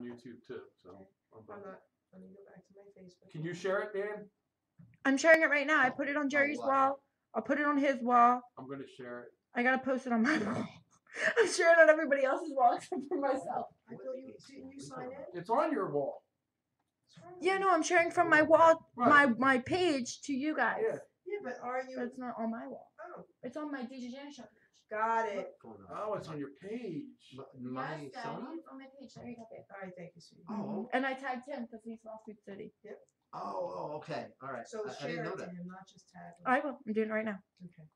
YouTube too. So I'm not. Let me go back to my Facebook. can you share it, Dan? I'm sharing it right now. I put it on Jerry's wall. I'll put it on his wall. I'm gonna share it. I gotta post it on my wall. I'm sharing it on everybody else's wall except for myself. I thought you didn't you sign in? It's on your wall. Yeah, no, I'm sharing from my wall, Right. my page to you guys. Yeah. Yeah, but are you? But it's not on my wall. Oh, It's on my DJ Dani Show page. got it. Oh, it's on your page. My Yes, son? Daddy, it's on my page. There you go, babe. All right, thank you, sweetie. Oh. And I tagged him because he's Wall Street City. Oh, okay. All right. So I share didn't know it to that. him, not just tag him. I will. I'm doing it right now. Okay.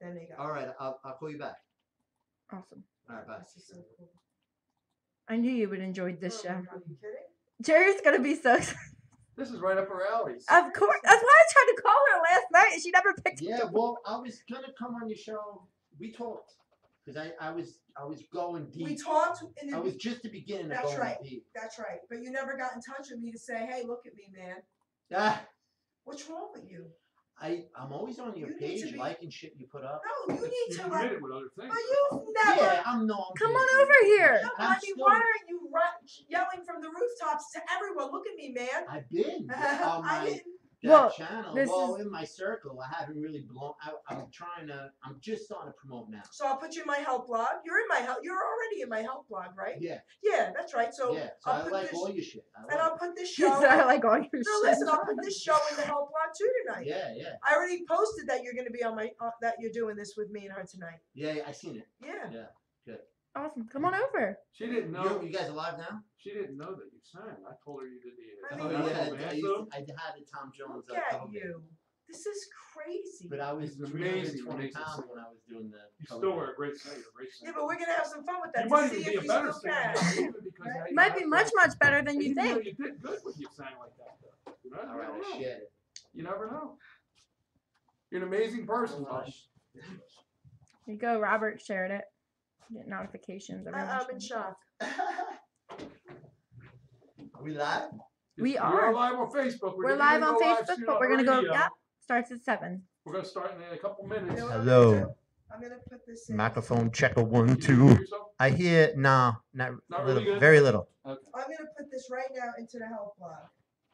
Then they got. All right. I'll call you back. Awesome. All right. Bye. This is so cool. I knew you would enjoy this Oh, show. are you kidding? Jerry's gonna be so excited. This is right up her alley. Of course. That's why I tried to call her last night and she never picked Yeah. up. Well, I was gonna come on your show. We talked because I was going deep. We talked in the. I was just the beginning of That's going right. deep. That's right. But you never got in touch with me to say, "Hey, look at me, man. Ah, What's wrong with you?" I'm always on your You need to page be- liking shit you put up. No, you need You to can let. hit it with other things. But you've never. Yeah, I'm no. Come on over here. No, I'm I mean, still- why are you yelling from the rooftops to everyone? Look at me, man. I've been on I my didn't. Well, channel. this Well, is- in my circle, I haven't really blown. I'm just starting to promote now. So I'll put you in my help blog. You're in my help. You're already in my help blog, right? Yeah. Yeah, that's right. So Yeah. So I'll I put like this, all your shit. I and like I'll put this She show. said I like all your No, shit. listen. I'll put this show in the help blog too tonight. Yeah, yeah. I already posted that you're going to be on my that you're doing this with me and her tonight. Yeah, I seen it. Yeah. Awesome. Come on over. She didn't know. You guys alive now? She didn't know that you sang. I told her you did I the. mean, Oh, look yeah. I had the Tom Jones. Look at cover band. you. This is crazy. But I was It's amazing, 320 amazing pounds singer. when I was doing the. You cover still band. were a great singer. Great singer. Yeah, but we're gonna have some fun with that You to might see even if be a you better still singer. can. Even because Right? now you Might have be to- much, much better than you Even though think. you did good when you sang like that, though. You know, All right, I shared it. You never know. You're an amazing person, Tosh. There you go. Robert shared it. Get notifications. Everyone I'm in shared it. shock. Are we live? We We're are. live on Facebook. We're gonna live on go Facebook, soon but on we're gonna go. radio. Yep. Starts at 7. We're gonna start in a couple You minutes. know what I'm Hello. gonna do? I'm gonna put this in. Microphone checker Can 1 you 2. hear yourself? I hear not Not little, really good? very little. Okay. I'm gonna put this right now into the help blog.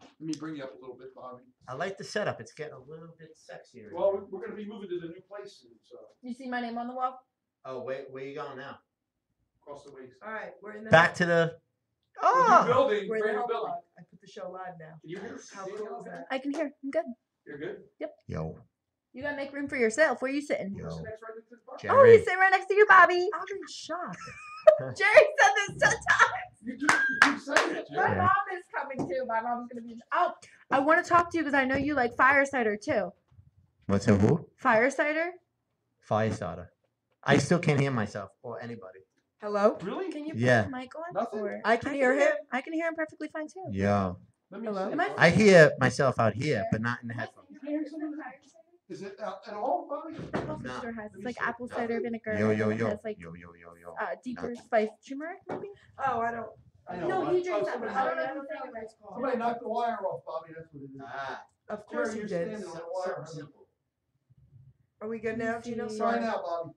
Let me bring you up a little bit, Bobby. I like the setup. It's getting a little bit sexier. Well, we're gonna be moving to the new place soon, so You see my name on the wall? Oh, where you going now? across the way. All right, we're in the Back to the. New Oh, building, we're in the brand new help building. blog. I put the show live now. Can you hear? How Can you hear cool is okay? that? I can hear. I'm good. You're good? yo, You gotta make room for yourself. Where are you sitting? Yo. Sit next right into the bar. Jerry. Oh, he's sitting right next to you, Bobby. I'm in shock. Jerry said this 10 times. You keep saying it, My Jerry. mom is coming too. My mom's gonna be. Oh, I want to talk to you because I know you like fire cider too. What's a who? Fire cider? Fire starter. I still can't hear myself or anybody. Hello? Really? Can you put Yeah. the mic on? Nothing? Or- I can hear him. I can hear him perfectly fine too. Yo, Let me Hello? see. Am I- I hear myself out here, but not in the headphones. Is it at all, Bobby? Apple No. cider has Let it's me like see. apple cider vinegar. Yo, and yo, then it yo, has like yo, yo, yo, yo. deeper Nothing. spice turmeric maybe. Oh, I don't. I know. No, but- he drinks that, somebody, but I don't know I if don't he's know saying what it's called. somebody knocked the wire off, Bobby. That's what it is. Ah, Of course Jerry, you you're did. standing on the wire. simple. Are we good now, Gino? Sorry Sorry. now, Bobby.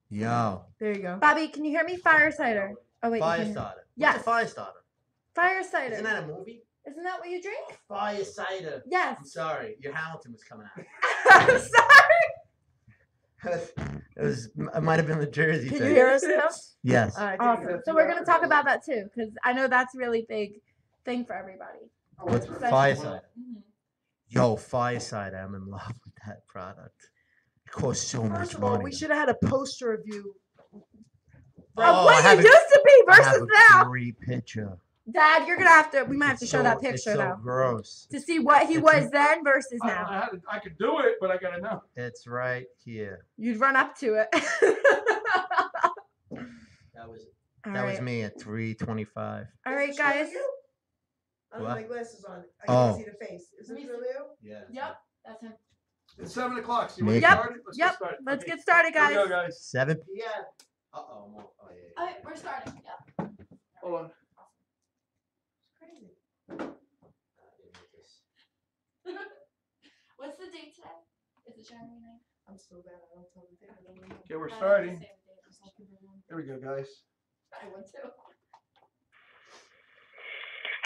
Yo, There you go. Bobby, can you hear me? Fire cider. Oh wait. you fire can hear- starter. Yes. What's a fire starter? Fire cider. Isn't that a movie? Isn't that what you drink? Fire cider. Yes. I'm sorry, your Hamilton was coming out. I'm sorry. It might have been the Jersey Can thing. you hear us now? Yes. All right. Awesome. So we're gonna talk about that too, because I know that's a really big thing for everybody. What's Essential. fire cider? Mhm. Yo, fire cider. I'm in love with that product. It costs so First much of all, money. we should have had a poster of you. Of Oh, what I you have a- used to be I have versus a now. great picture. Dad, you're gonna have to. We might have to It's show that so- picture it's so though, gross. to see what he It's was then versus I, now. I, had to, I could do it, but I gotta know. It's right here. You'd run up to it. That was All that was right. me at 3:25. All Is right, this really guys. you? I don't have What? my glasses on. I Oh. can't see the face. Is Let this me really you? Yeah. Yep, that's him. It's 7 o'clock. So you want Maybe. to Yep, start it? Let's yep. get started. Let's Okay. get started, Here we guys. go, guys. 7 p.m. Uh-oh. Oh, yeah. All right, we're starting. Yep. Hold on. Crazy. What's the date today? Is it January 9th? I'm so bad. I don't tell the date. I don't remember. Okay, we're I like to starting. say the date. I'm so confused. Here we go, guys. I would too.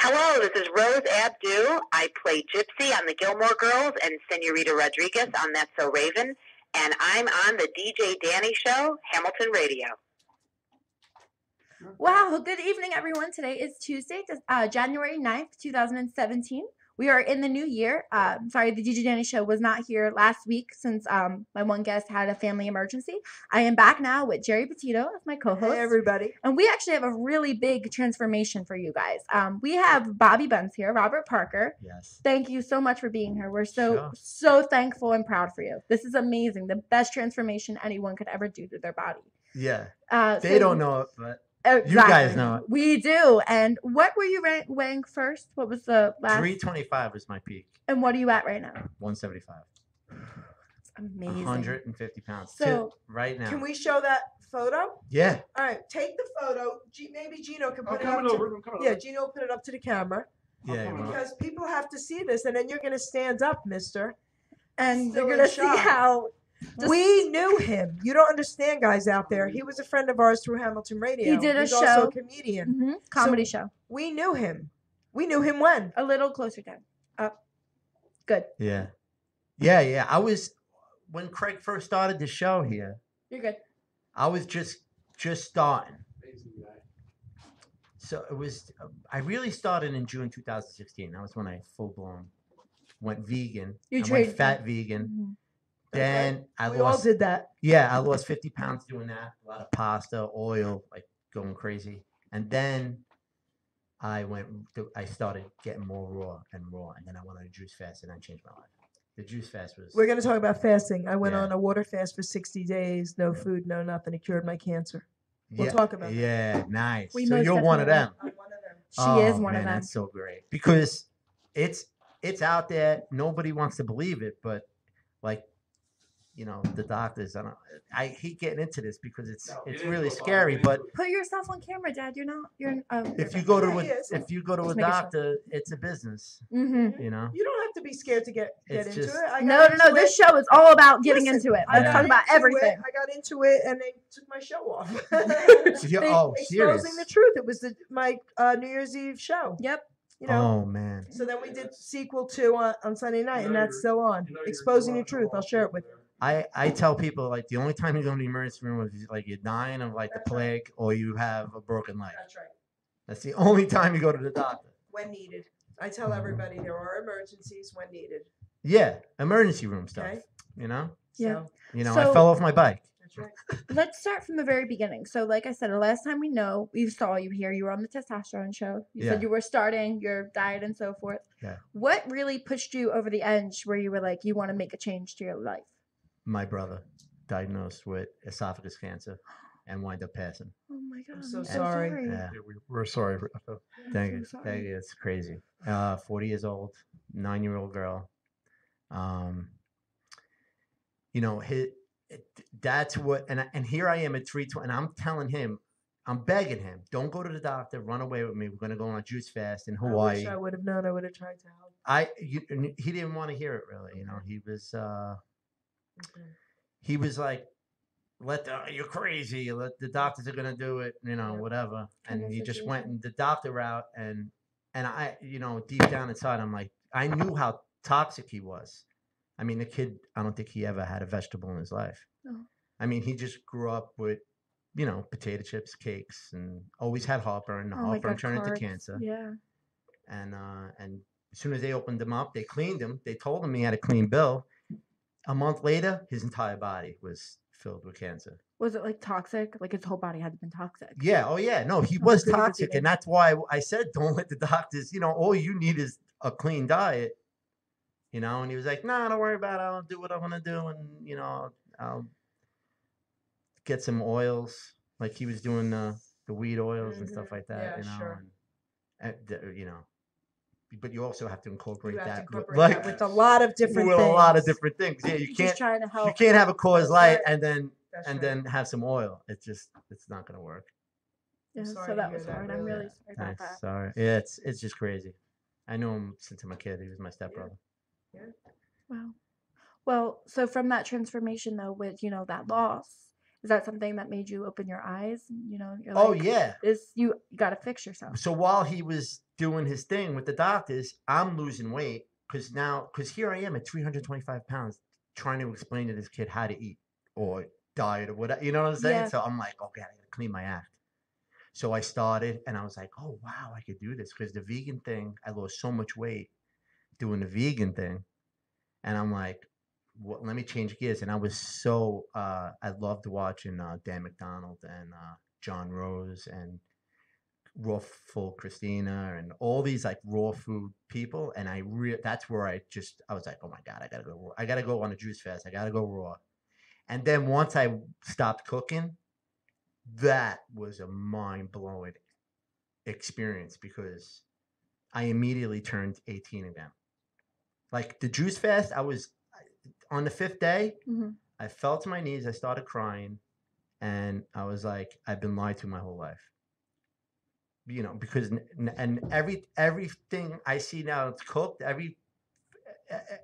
Hello, this is Rose Abdu. I play Gypsy on the Gilmore Girls and Senorita Rodriguez on That's So Raven. And I'm on the DJ Dani Show, Hamilton Radio. Wow, good evening, everyone. Today is Tuesday, January 9th, 2017. We are in the new year. Sorry, the DJ Dani Show was not here last week since my one guest had a family emergency. I am back now with Jerry Petito as my co-host. Hey, everybody. And we actually have a really big transformation for you guys. We have Bobby Buns here, Robert Parker. Yes. Thank you so much for being here. We're Sure. so thankful and proud for you. This is amazing. The best transformation anyone could ever do to their body. Yeah. So- They don't know it, but Exactly. you guys know it. We do. And what were you weighing first? What was the last? 325 was my peak. And what are you at right now? 175. It's amazing. 150 pounds. So- right now. Can we show that photo? Yeah. All right, take the photo. Maybe Gino can I'm put it up. coming over. I'm coming Yeah, over. Gino will put it up to the camera Yeah. coming well, because people have to see this, and then you're gonna stand up, Mister. And Still you're in gonna see shock. how We knew him. You don't understand, guys out there. He was a friend of ours through Hamilton Radio. He did a He's also show. a comedian. comedy So- show. We knew him. We knew him when. A little closer down. Up. Good. yeah. Yeah. I was when Craig first started the show here. You're good. I was just starting. Amazing guy. So it was. I really started in June 2016. That was when I full blown went vegan. You I trained- went fat vegan. Mhm. Then I We all lost. did that. Yeah, I lost 50 pounds doing that. A lot of pasta, oil, like going crazy. And then I started getting more raw. And then I went on a juice fast and I changed my life. The juice fast was. We're gonna talk about fasting. I went Yeah. on a water fast for 60 days, no food, no nothing. It cured my cancer. We'll yeah, talk about that. Yeah, nice. We so most you're one of them. definitely- I'm one of them. She is Oh, one of man, them. That's so great because it's out there. Nobody wants to believe it, but like, the doctors. I hate getting into this because it's No, it's it really is so scary. fun. But Put yourself on camera, Dad. You're not. You're. if you go to Yeah, a he is. if you go to a Just making sure. doctor, it's a business. Mm-hmm. You know. You don't have to be scared to get It's into just- it. I No. got into This it. show is all about getting Listen, into it. I Let's got talk about into it, everything. I got into it, and they took my show off. Oh, serious? Exposing the truth. It was my New Year's Eve show. Yep. You know. Oh man. So then we did sequel 2 on Sunday night, and that's still on. You know, Exposing the you're truth. I'll share it with you. I tell people like the only time you go to the emergency room is like you're dying of like the That's right. plague or you have a broken leg. That's right. That's the only time you go to the doctor. When needed. I tell everybody there are emergencies when needed. Yeah, emergency room stuff. Okay. You know. Yeah. So, I So- fell off my bike. that's right. Let's start from the very beginning. So, like I said, the last time we saw you here, you were on the testosterone show. You Yeah. said you were starting your diet and so forth. Yeah. What really pushed you over the edge where you were like, you want to make a change to your life? My brother diagnosed with esophagus cancer and wind up passing. Oh my God. so sorry. Yeah. We're sorry. Thank so you. sorry. Thank you. It's crazy. 40 years old, 9-year-old girl. That's what, and here I am at 320, and I'm telling him, I'm begging him, don't go to the doctor, run away with me. We're gonna go on a juice fast in I Hawaii. wish I would have known. I would have tried to help. He didn't want to hear it really. Okay. He was like, you're crazy. The doctors are gonna do it, Yeah. whatever. Kind And of he just went situation. and the doctor route, and I, deep down inside, I'm like, I knew how toxic he was. I mean, the kid, I don't think he ever had a vegetable in his life. Oh. I mean, he just grew up with, potato chips, cakes, and always had heartburn. The Oh my heartburn God, turned into carbs. cancer. Yeah. And as soon as they opened him up, they cleaned him. They told him he had a clean bill. A month later, his entire body was filled with cancer. Was it like toxic? Like his whole body had been toxic. Yeah. Oh, yeah. No, he Oh, was pretty good toxic, eating. and that's why I said, don't let the doctors. All you need is a clean diet. And he was like, "No, don't worry about it. I'll do what I'm gonna do, and I'll get some oils, like he was doing the weed oils and stuff like that. Yeah, sure. But you also have to incorporate You have to that, incorporate that with a lot of different with things. a lot of different things. Yeah, you Just can't trying to help. you can't have a Coors That's Light right. and then That's and right. then have some oil. It's not gonna work. Yeah, sorry so to that hear was that, hard. I'm really. really sorry about that. Sorry. Yeah, it's just crazy. I know him since I'm a kid. He was my stepbrother. Wow. Well, so from that transformation though, with that loss, Is that something that made you open your eyes? You know, you're Oh like, yeah. you got to fix yourself. So while he was doing his thing with the doctors, I'm losing weight because here I am at 325 pounds trying to explain to this kid how to eat or diet or whatever. You know what I'm saying? Yeah. So I'm like, okay, I gotta clean my act. So I started and I was like, oh wow, I could do this because the vegan thing, I lost so much weight doing the vegan thing. And I'm like, what, let me change gears. And I was so I loved watching Dan McDonald and John Rose and Raw Full Christina and all these like raw food people. And that's where I was like, oh my God, I gotta go raw. I gotta go on a juice fast. I gotta go raw. And then once I stopped cooking, that was a mind blowing experience because I immediately turned 18 again. Like the juice fast, I was on the 5th day, I fell to my knees, I started crying, and I was like, I've been lied to my whole life. You know, because and everything I see now it's cooked,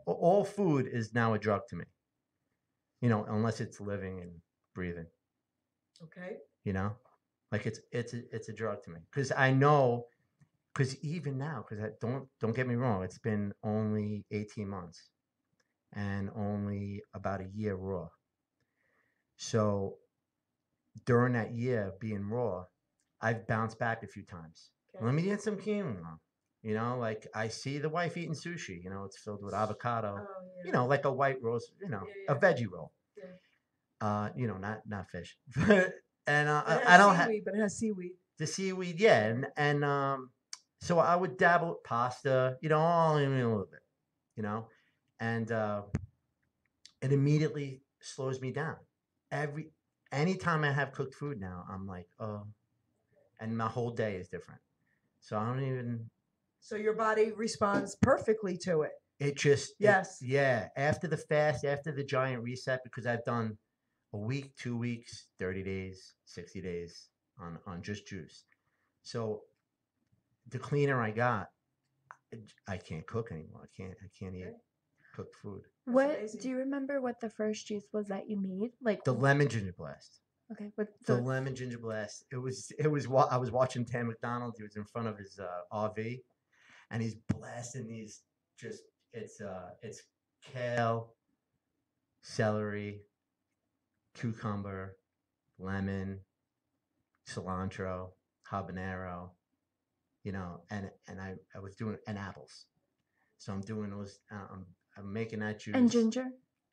all food is now a drug to me. You know, unless it's living and breathing. Okay. You know, like it's a drug to me because I know. Because even now, because don't get me wrong, it's been only 18 months and only about a year raw. So during that year being raw, I've bounced back a few times. Okay. Let me get some quinoa. You know, like I see the wife eating sushi. You know, it's filled with avocado. Oh, yeah. You know, like a white roast. You know, Yeah, a veggie roll. Yeah. You know, not fish. And It I don't has have seaweed, but it has seaweed. the seaweed. Yeah, and so I would dabble with pasta. You know, only a little bit. You know, and it immediately slows me down. Anytime I have cooked food now, I'm like, oh, and my whole day is different. So I don't even. So your body responds perfectly to it. It just Yes. yeah. After the fast, after the giant reset, because I've done a week, 2 weeks, 30 days, 60 days on just juice. So the cleaner I got, I can't cook anymore. I can't eat cooked food. What amazing. do you remember? What the first juice was that you made? Like The lemon ginger blast. Okay, but The so lemon ginger blast. It was. I was watching Dan McDonald. He was in front of his RV, and he's blasting these. Just it's kale, celery, cucumber, lemon, cilantro, habanero. You know, and I was doing and apples. So I'm doing those. I'm making that juice and ginger.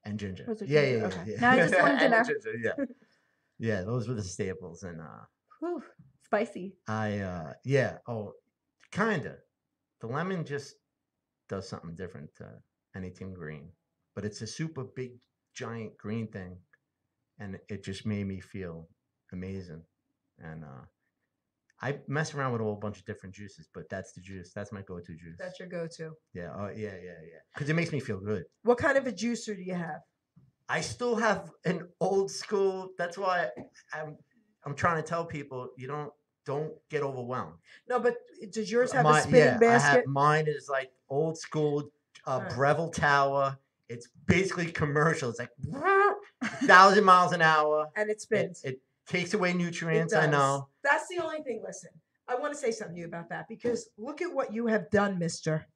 and ginger. Was it Yeah, ginger? yeah, Okay. yeah. Now I just wanted to And know. ginger, yeah. Yeah, those were the staples, and Whew, spicy. yeah, oh, kinda. The lemon just does something different to anything green, but it's a super big, giant green thing, and it just made me feel amazing. And I mess around with a whole bunch of different juices, but that's the juice. That's my go-to juice. That's your go-to. Yeah, oh yeah, because it makes me feel good. What kind of a juicer do you have? I still have an old school. That's why I'm trying to tell people don't get overwhelmed. No, but does yours have a spinning basket? Mine is like old school Alright. Breville Tower. It's basically commercial. It's like 1,000 miles an hour. And it spins. It takes away It nutrients. I does. know. That's the only thing. Listen, I want to say something to you about that because look at what you have done, mister.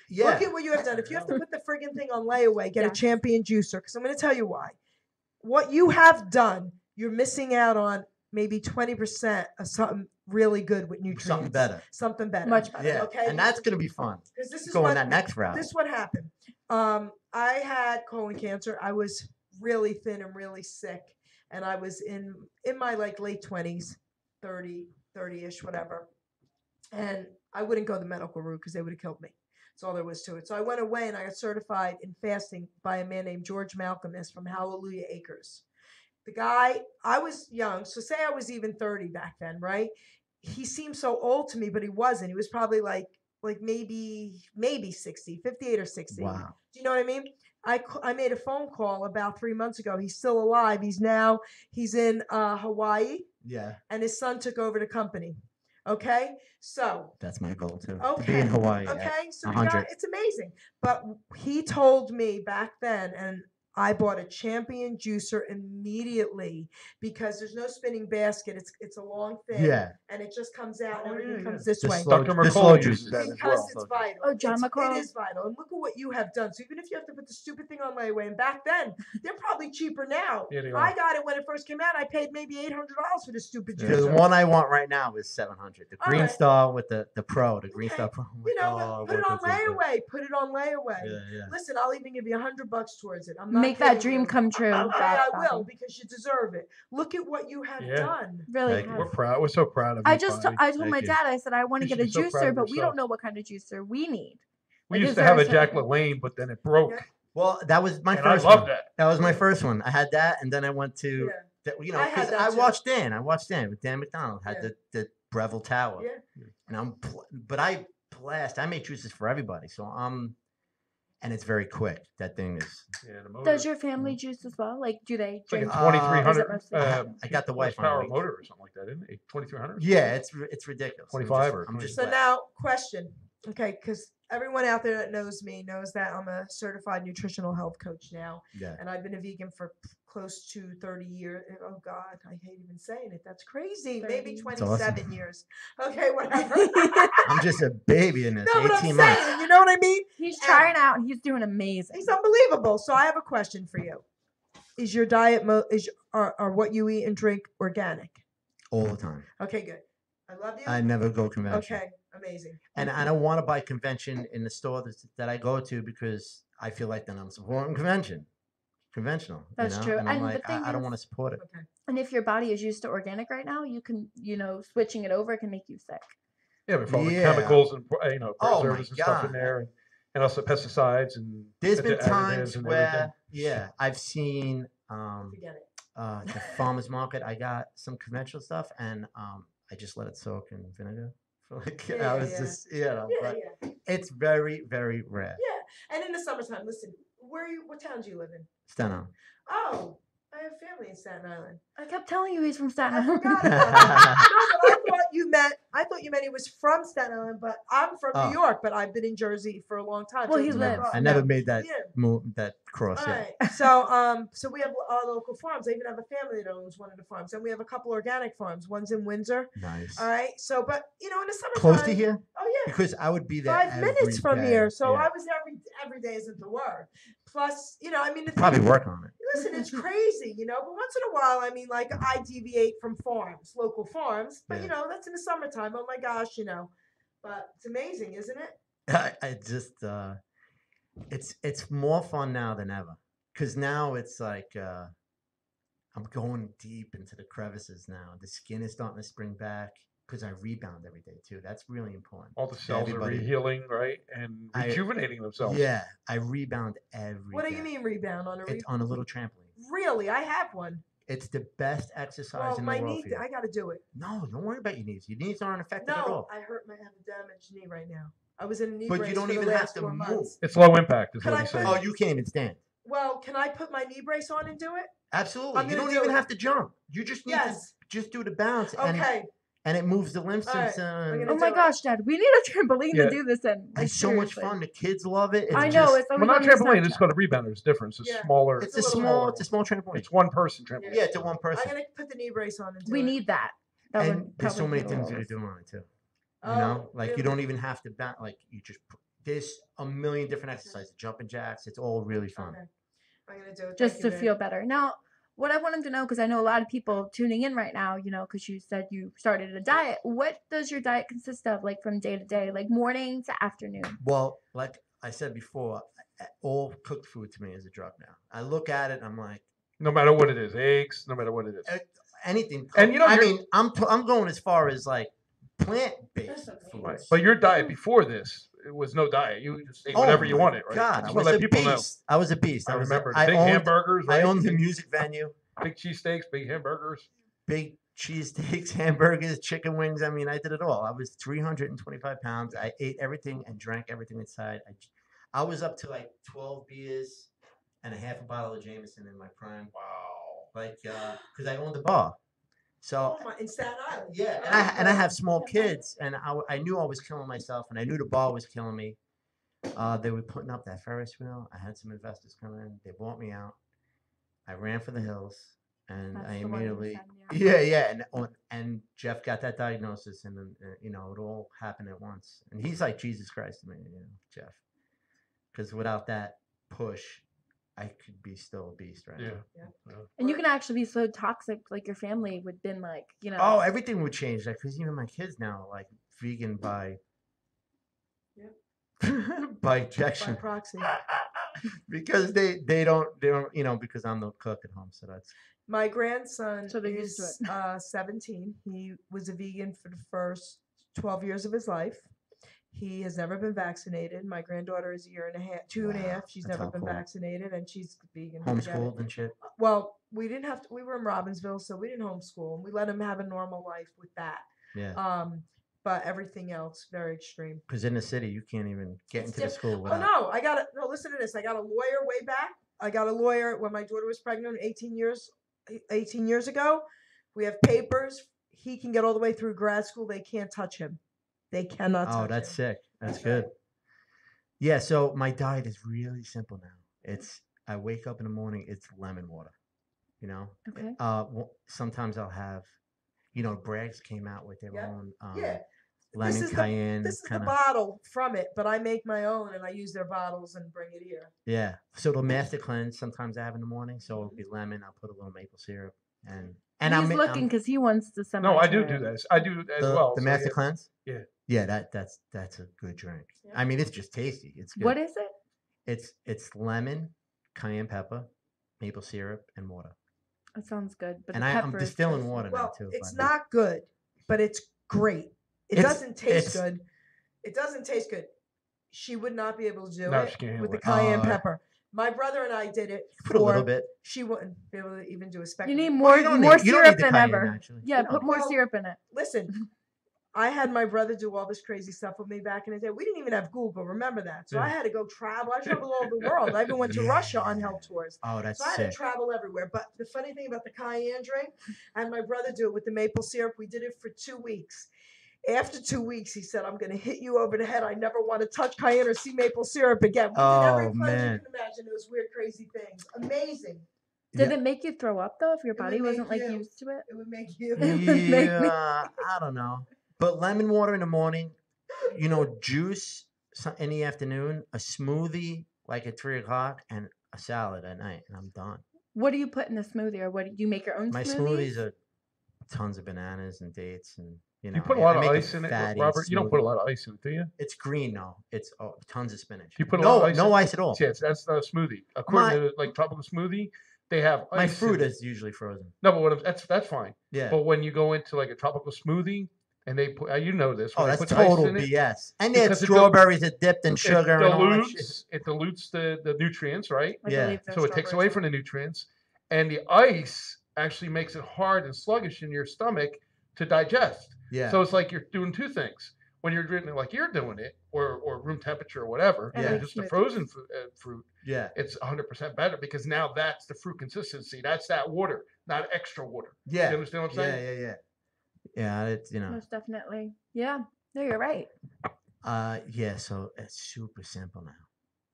Yeah. Look at what you have done. If you have to put the friggin' thing on layaway, get a champion juicer. Because I'm going to tell you why. What you have done, you're missing out on maybe 20% of something really good with nutrients. Something better. Something better. Much better. Yeah. Okay. And that's gonna be fun. Because this is Going what that next route. This is what happened. I had colon cancer. I was really thin and really sick, and I was in my like late 20s, 30-ish, whatever. And I wouldn't go the medical route because they would have killed me. That's all there was to it. So I went away and I got certified in fasting by a man named George Malcolmus from Hallelujah Acres. The guy, I was young, so say I was even 30 back then, right? He seemed so old to me, but he wasn't. He was probably like maybe 60, 58 or 60. Wow. Do you know what I mean? I made a phone call about 3 months ago. He's still alive. He's in Hawaii. Yeah. And his son took over the company. Okay, so That's my goal too. okay, To be in Hawaii. okay, so the 100. guy, it's amazing. But he told me back then, and I bought a Champion juicer immediately because there's no spinning basket. It's a long thing. Yeah. And it just comes out and Oh, everything yeah, comes yeah. this The way. slow- Dr. the McCall slow uses juice. that as Because well. it's vital. Oh, John It McCall? is vital. And look at what you have done. So even if you have to put the stupid thing on layaway, and back then, they're probably cheaper now. Yeah, they I are. got it when it first came out. I paid maybe $800 for the stupid Yeah. juicer. The one I want right now is 700. The Green Alright. Star with the Pro, the Green Okay. Star Pro. You know, Oh, but put it what on that's so good. layaway. Put it on layaway. Yeah, yeah. Listen, I'll even give you $100 towards it. I'm not Make that kidding dream you. come true. Okay, Bob, I will Bobby. because you deserve it. Look at what you have Yeah. done. Really Thank you. have. We're proud. We're so proud of you. I told Bobby. I told Thank my you. dad, I said I want to You get a should be so proud juicer, of but we yourself. don't know what kind of juicer we need. We Like, used is to there have a a certain- Jack LaLanne, but then it broke. Yeah. Well, that was my And first I love one. that. That was my first one. I had that, and then I went to, Yeah. you know, I had because that I too. watched Dan. I watched Dan with Dan McDonald. Had Yeah. the Breville Tower. Yeah. And but I blast. I make juices for everybody. So and it's very quick. That thing is. Yeah, the motor. Does your family juice as well? Like, do they It's like a drink? 2300 Is it mostly- I got the wife on a horsepower week. motor or something like that, isn't it? 2300. Yeah, it's ridiculous. 25 or I'm just So glad. now, question. Okay, because everyone out there that knows me knows that I'm a certified nutritional health coach now, Yeah. and I've been a vegan for close to 30 years. Oh God, I hate even saying it. That's crazy. 30. Maybe It's 27 awesome. years. Okay, whatever. I'm just a baby in this. No, but I'm 18 months. saying, you know what I mean? He's trying out and he's doing amazing. He's unbelievable. So I have a question for you. Is your diet are what you eat and drink organic? All the time. Okay, good. I love you. I never go conventional. Okay, amazing. And I don't want to buy convention in the store that I go to because I feel like then I'm supporting conventional. That's you know? true. And I'm And the like, thing I don't is- want to support it. Okay. And if your body is used to organic right now, you can, switching it over can make you sick. Yeah, but for all the Yeah. chemicals and Oh my preservatives and stuff in God. there, and also pesticides and There's been additives times and where, everything. yeah, I've seen Forget it. the farmer's market. I got some conventional stuff, and I just let it soak in vinegar. For like, Yeah, I was yeah. just, Yeah, but yeah. it's very, very rare. Yeah. And in the summertime, listen, what town do you live in? Steno. Oh, I have family in Staten Island. I kept telling you he's from Staten I Island. forgot about that. No, but I thought you meant he was from Staten Island, but I'm from Oh. New York, but I've been in Jersey for a long time. Well, so he it's lives. never- I never No. made that Yeah. that cross All yet. right. So we have our local farms. I even have a family that owns one of the farms, and we have a couple organic farms. One's in Windsor. Nice. All right. So, but in the summertime, Close to here? Oh yeah. Because I would be there 5 minutes every from day. here. So Yeah. I was every day isn't the word. Plus, the Probably thing- work on it. Listen, it's crazy, but once in a while, like I deviate from local farms, but Yeah. that's in the summertime. Oh my gosh, but it's amazing, isn't it? I just it's more fun now than ever because now it's like I'm going deep into the crevices now. The skin is starting to spring back because I rebound every day too. That's really important. All the cells Everybody- are healing, right, and I- rejuvenating themselves. Yeah, I rebound every What do you day. mean rebound on a It's on a little trampoline. Really? I have one. It's the best exercise Well, in my the world knee, for you. I got to do it. No, don't worry about your knees. Your knees aren't affected at No, all. I have a damaged knee right now. I was in a knee But brace you don't for even the have last to 4 move. months. It's low impact, is Could what I he's put- saying. Oh, you can't even stand. Well, can I put my knee brace on and do it? Absolutely. I'm You gonna don't do even it. have to jump. You just need Yes. to just do the bounce Okay. and it moves the lymph All right, system. I'm gonna Oh my do it. gosh, Dad, we need a trampoline Yeah. to do this in. Like, It's so much seriously. fun. The kids love it. It's I know. just- It's Well, always not on your trampoline. It's Snapchat. called a rebounder. It's different. It's Yeah. a smaller. it's a a little small smaller. it's a small trampoline. It's one person trampoline. Yeah, it's a one person. I'm gonna put the knee brace on and do We it. need that. That And would there's so probably many be things you hilarious. can do on it too. Oh, You know, like you really? don't even have to like you just there's a million different exercises, jumping jacks. It's all really fun. Okay. I'm gonna do it. Just Thank to you, babe. feel better. Now, what I want him to know, because I know a lot of people tuning in right now, because you said you started a diet. What does your diet consist of, like from day to day, like morning to afternoon? Well, like I said before, all cooked food to me is a drug now. I look at it, I'm like No matter what it is, eggs. No matter what it is. anything. And you know, I you're- mean, I'm going as far as like plant-based That's food. Right. But your diet before this, it was no diet. You just ate whatever you my wanted, right? God, Just I wanna was let a people know. beast. I was a beast. I was remember I big owned, hamburgers. I Right? owned the music venue. Big cheesesteaks, big hamburgers. Big cheesesteaks, hamburgers, chicken wings. I mean, I did it all. I was 325 pounds. I ate everything and drank everything inside. I was up to like 12 beers and a half a bottle of Jameson in my prime. Wow. Like, because I owned a bar. So, Oh my, in Staten Island. yeah, Oh, and I have small kids, and I knew I was killing myself, and I knew the bar was killing me. They were putting up that Ferris wheel. I had some investors come in. They bought me out. I ran for the hills, and That's I the one you immediately, said, yeah, and Jeff got that diagnosis, and then you know, it all happened at once. And he's like Jesus Christ to me, you know, Jeff, because without that push, I could be still a beast right now. And you can actually be so toxic, like your family would been like, you know. Oh, everything would change, like because even my kids now like vegan by by By injection proxy. because they don't you know, because I'm the cook at home, so that's My grandson So they're used to is 17. He was a vegan for the first 12 years of his life. He has never been vaccinated. My granddaughter is a year and a half, two and a Wow, half. She's that's never all been cool. vaccinated, and she's vegan. Forget it. homeschooled and shit. Well, we didn't have to. We were in Robbinsville, so we didn't homeschool. We let him have a normal life with that. Yeah, But everything else very extreme. because in the city you can't even get It's into the diff- school Oh without. no, I got it. No, listen to this. I got a lawyer way back. I got a lawyer when my daughter was pregnant 18 years ago. We have papers. He can get all the way through grad school. They can't touch him. They cannot touch Oh, that's him. sick. That's That's good. right. Yeah, so my diet is really simple now. It's I wake up in the morning, it's lemon water. You know? Okay. Sometimes I'll have, you know, Bragg's came out with their Yeah. own Yeah. lemon is the- cayenne This is the kind of. bottle from it, but I make my own and I use their bottles and bring it here. Yeah. So the master cleanse sometimes I have in the morning. So it'll be lemon. I'll put a little maple syrup and He's looking because he wants to semi. No, I do this. I do as well. the so master yeah. cleanse. Yeah. Yeah, that's a good drink. Yeah. I mean, it's just tasty. It's good. What is it? It's lemon, cayenne pepper, maple syrup, and water. It sounds good, but And the I'm pepper is distilling spicy. water now Well, too. it's by the way. not good, but it's great. It It's- doesn't taste it's- good. It doesn't taste good. She would not be able to do No, it she can't with the handle cayenne it. pepper. My brother and I did it. Put a little bit. She wouldn't be able to even do a speck. You of need it. more you don't more need- you don't syrup need the than cayenne, ever. actually. Yeah, You don't put need- more Well, syrup in it. Listen, I had my brother do all this crazy stuff with me back in the day. We didn't even have Google. Remember that? So I Yeah. had to go travel. I traveled all over the world. I even went to Russia on help tours. Oh, that's So I had sick. to travel everywhere. But the funny thing about the cayenne drink, I had my brother do it with the maple syrup. We did it for 2 weeks. After 2 weeks, he said, "I'm going to hit you over the head. I never want to touch cayenne or see maple syrup again." We did every Oh, cleanse man. you can imagine. Those weird, crazy things. Amazing. Did Yeah. it make you throw up though if your It would body wasn't make like you- used to it? It would make you. It would make me- Yeah, I don't know. But lemon water in the morning, you know, juice in the afternoon, a smoothie like at 3 o'clock, and a salad at night, and I'm done. What do you put in the smoothie, or what do you make your own My smoothies? smoothies are tons of bananas and dates, and you know, You put a I lot of make ice in it, fatty Robert. You don't put a smoothie. lot of ice in it, do you? It's green though. It's tons of spinach. You put a no, lot of ice no in- ice at all. Yes, that's not a smoothie. According to like tropical smoothie, they have My ice in fruit it. is usually frozen. No, but that's fine. Yeah. But when you go into like a tropical smoothie and they put, you know this. Oh, when they that's put ice total in it, BS. And they had because strawberries that dipped in sugar and all that shit. it dilutes the nutrients, right? I Yeah. believe there's So it takes strawberries away in from the nutrients, and the ice actually makes it hard and sluggish in your stomach to digest. Yeah. So it's like you're doing two things. When you're drinking it like you're doing it, or room temperature or whatever, And and like just a smoothies. frozen fruit, yeah. it's 100% better because now that's the fruit consistency. That's that water, not extra water. Yeah. You understand what I'm saying? Yeah. Yeah, it's you know. Most definitely. Yeah. No, you're right. Yeah, so it's super simple now.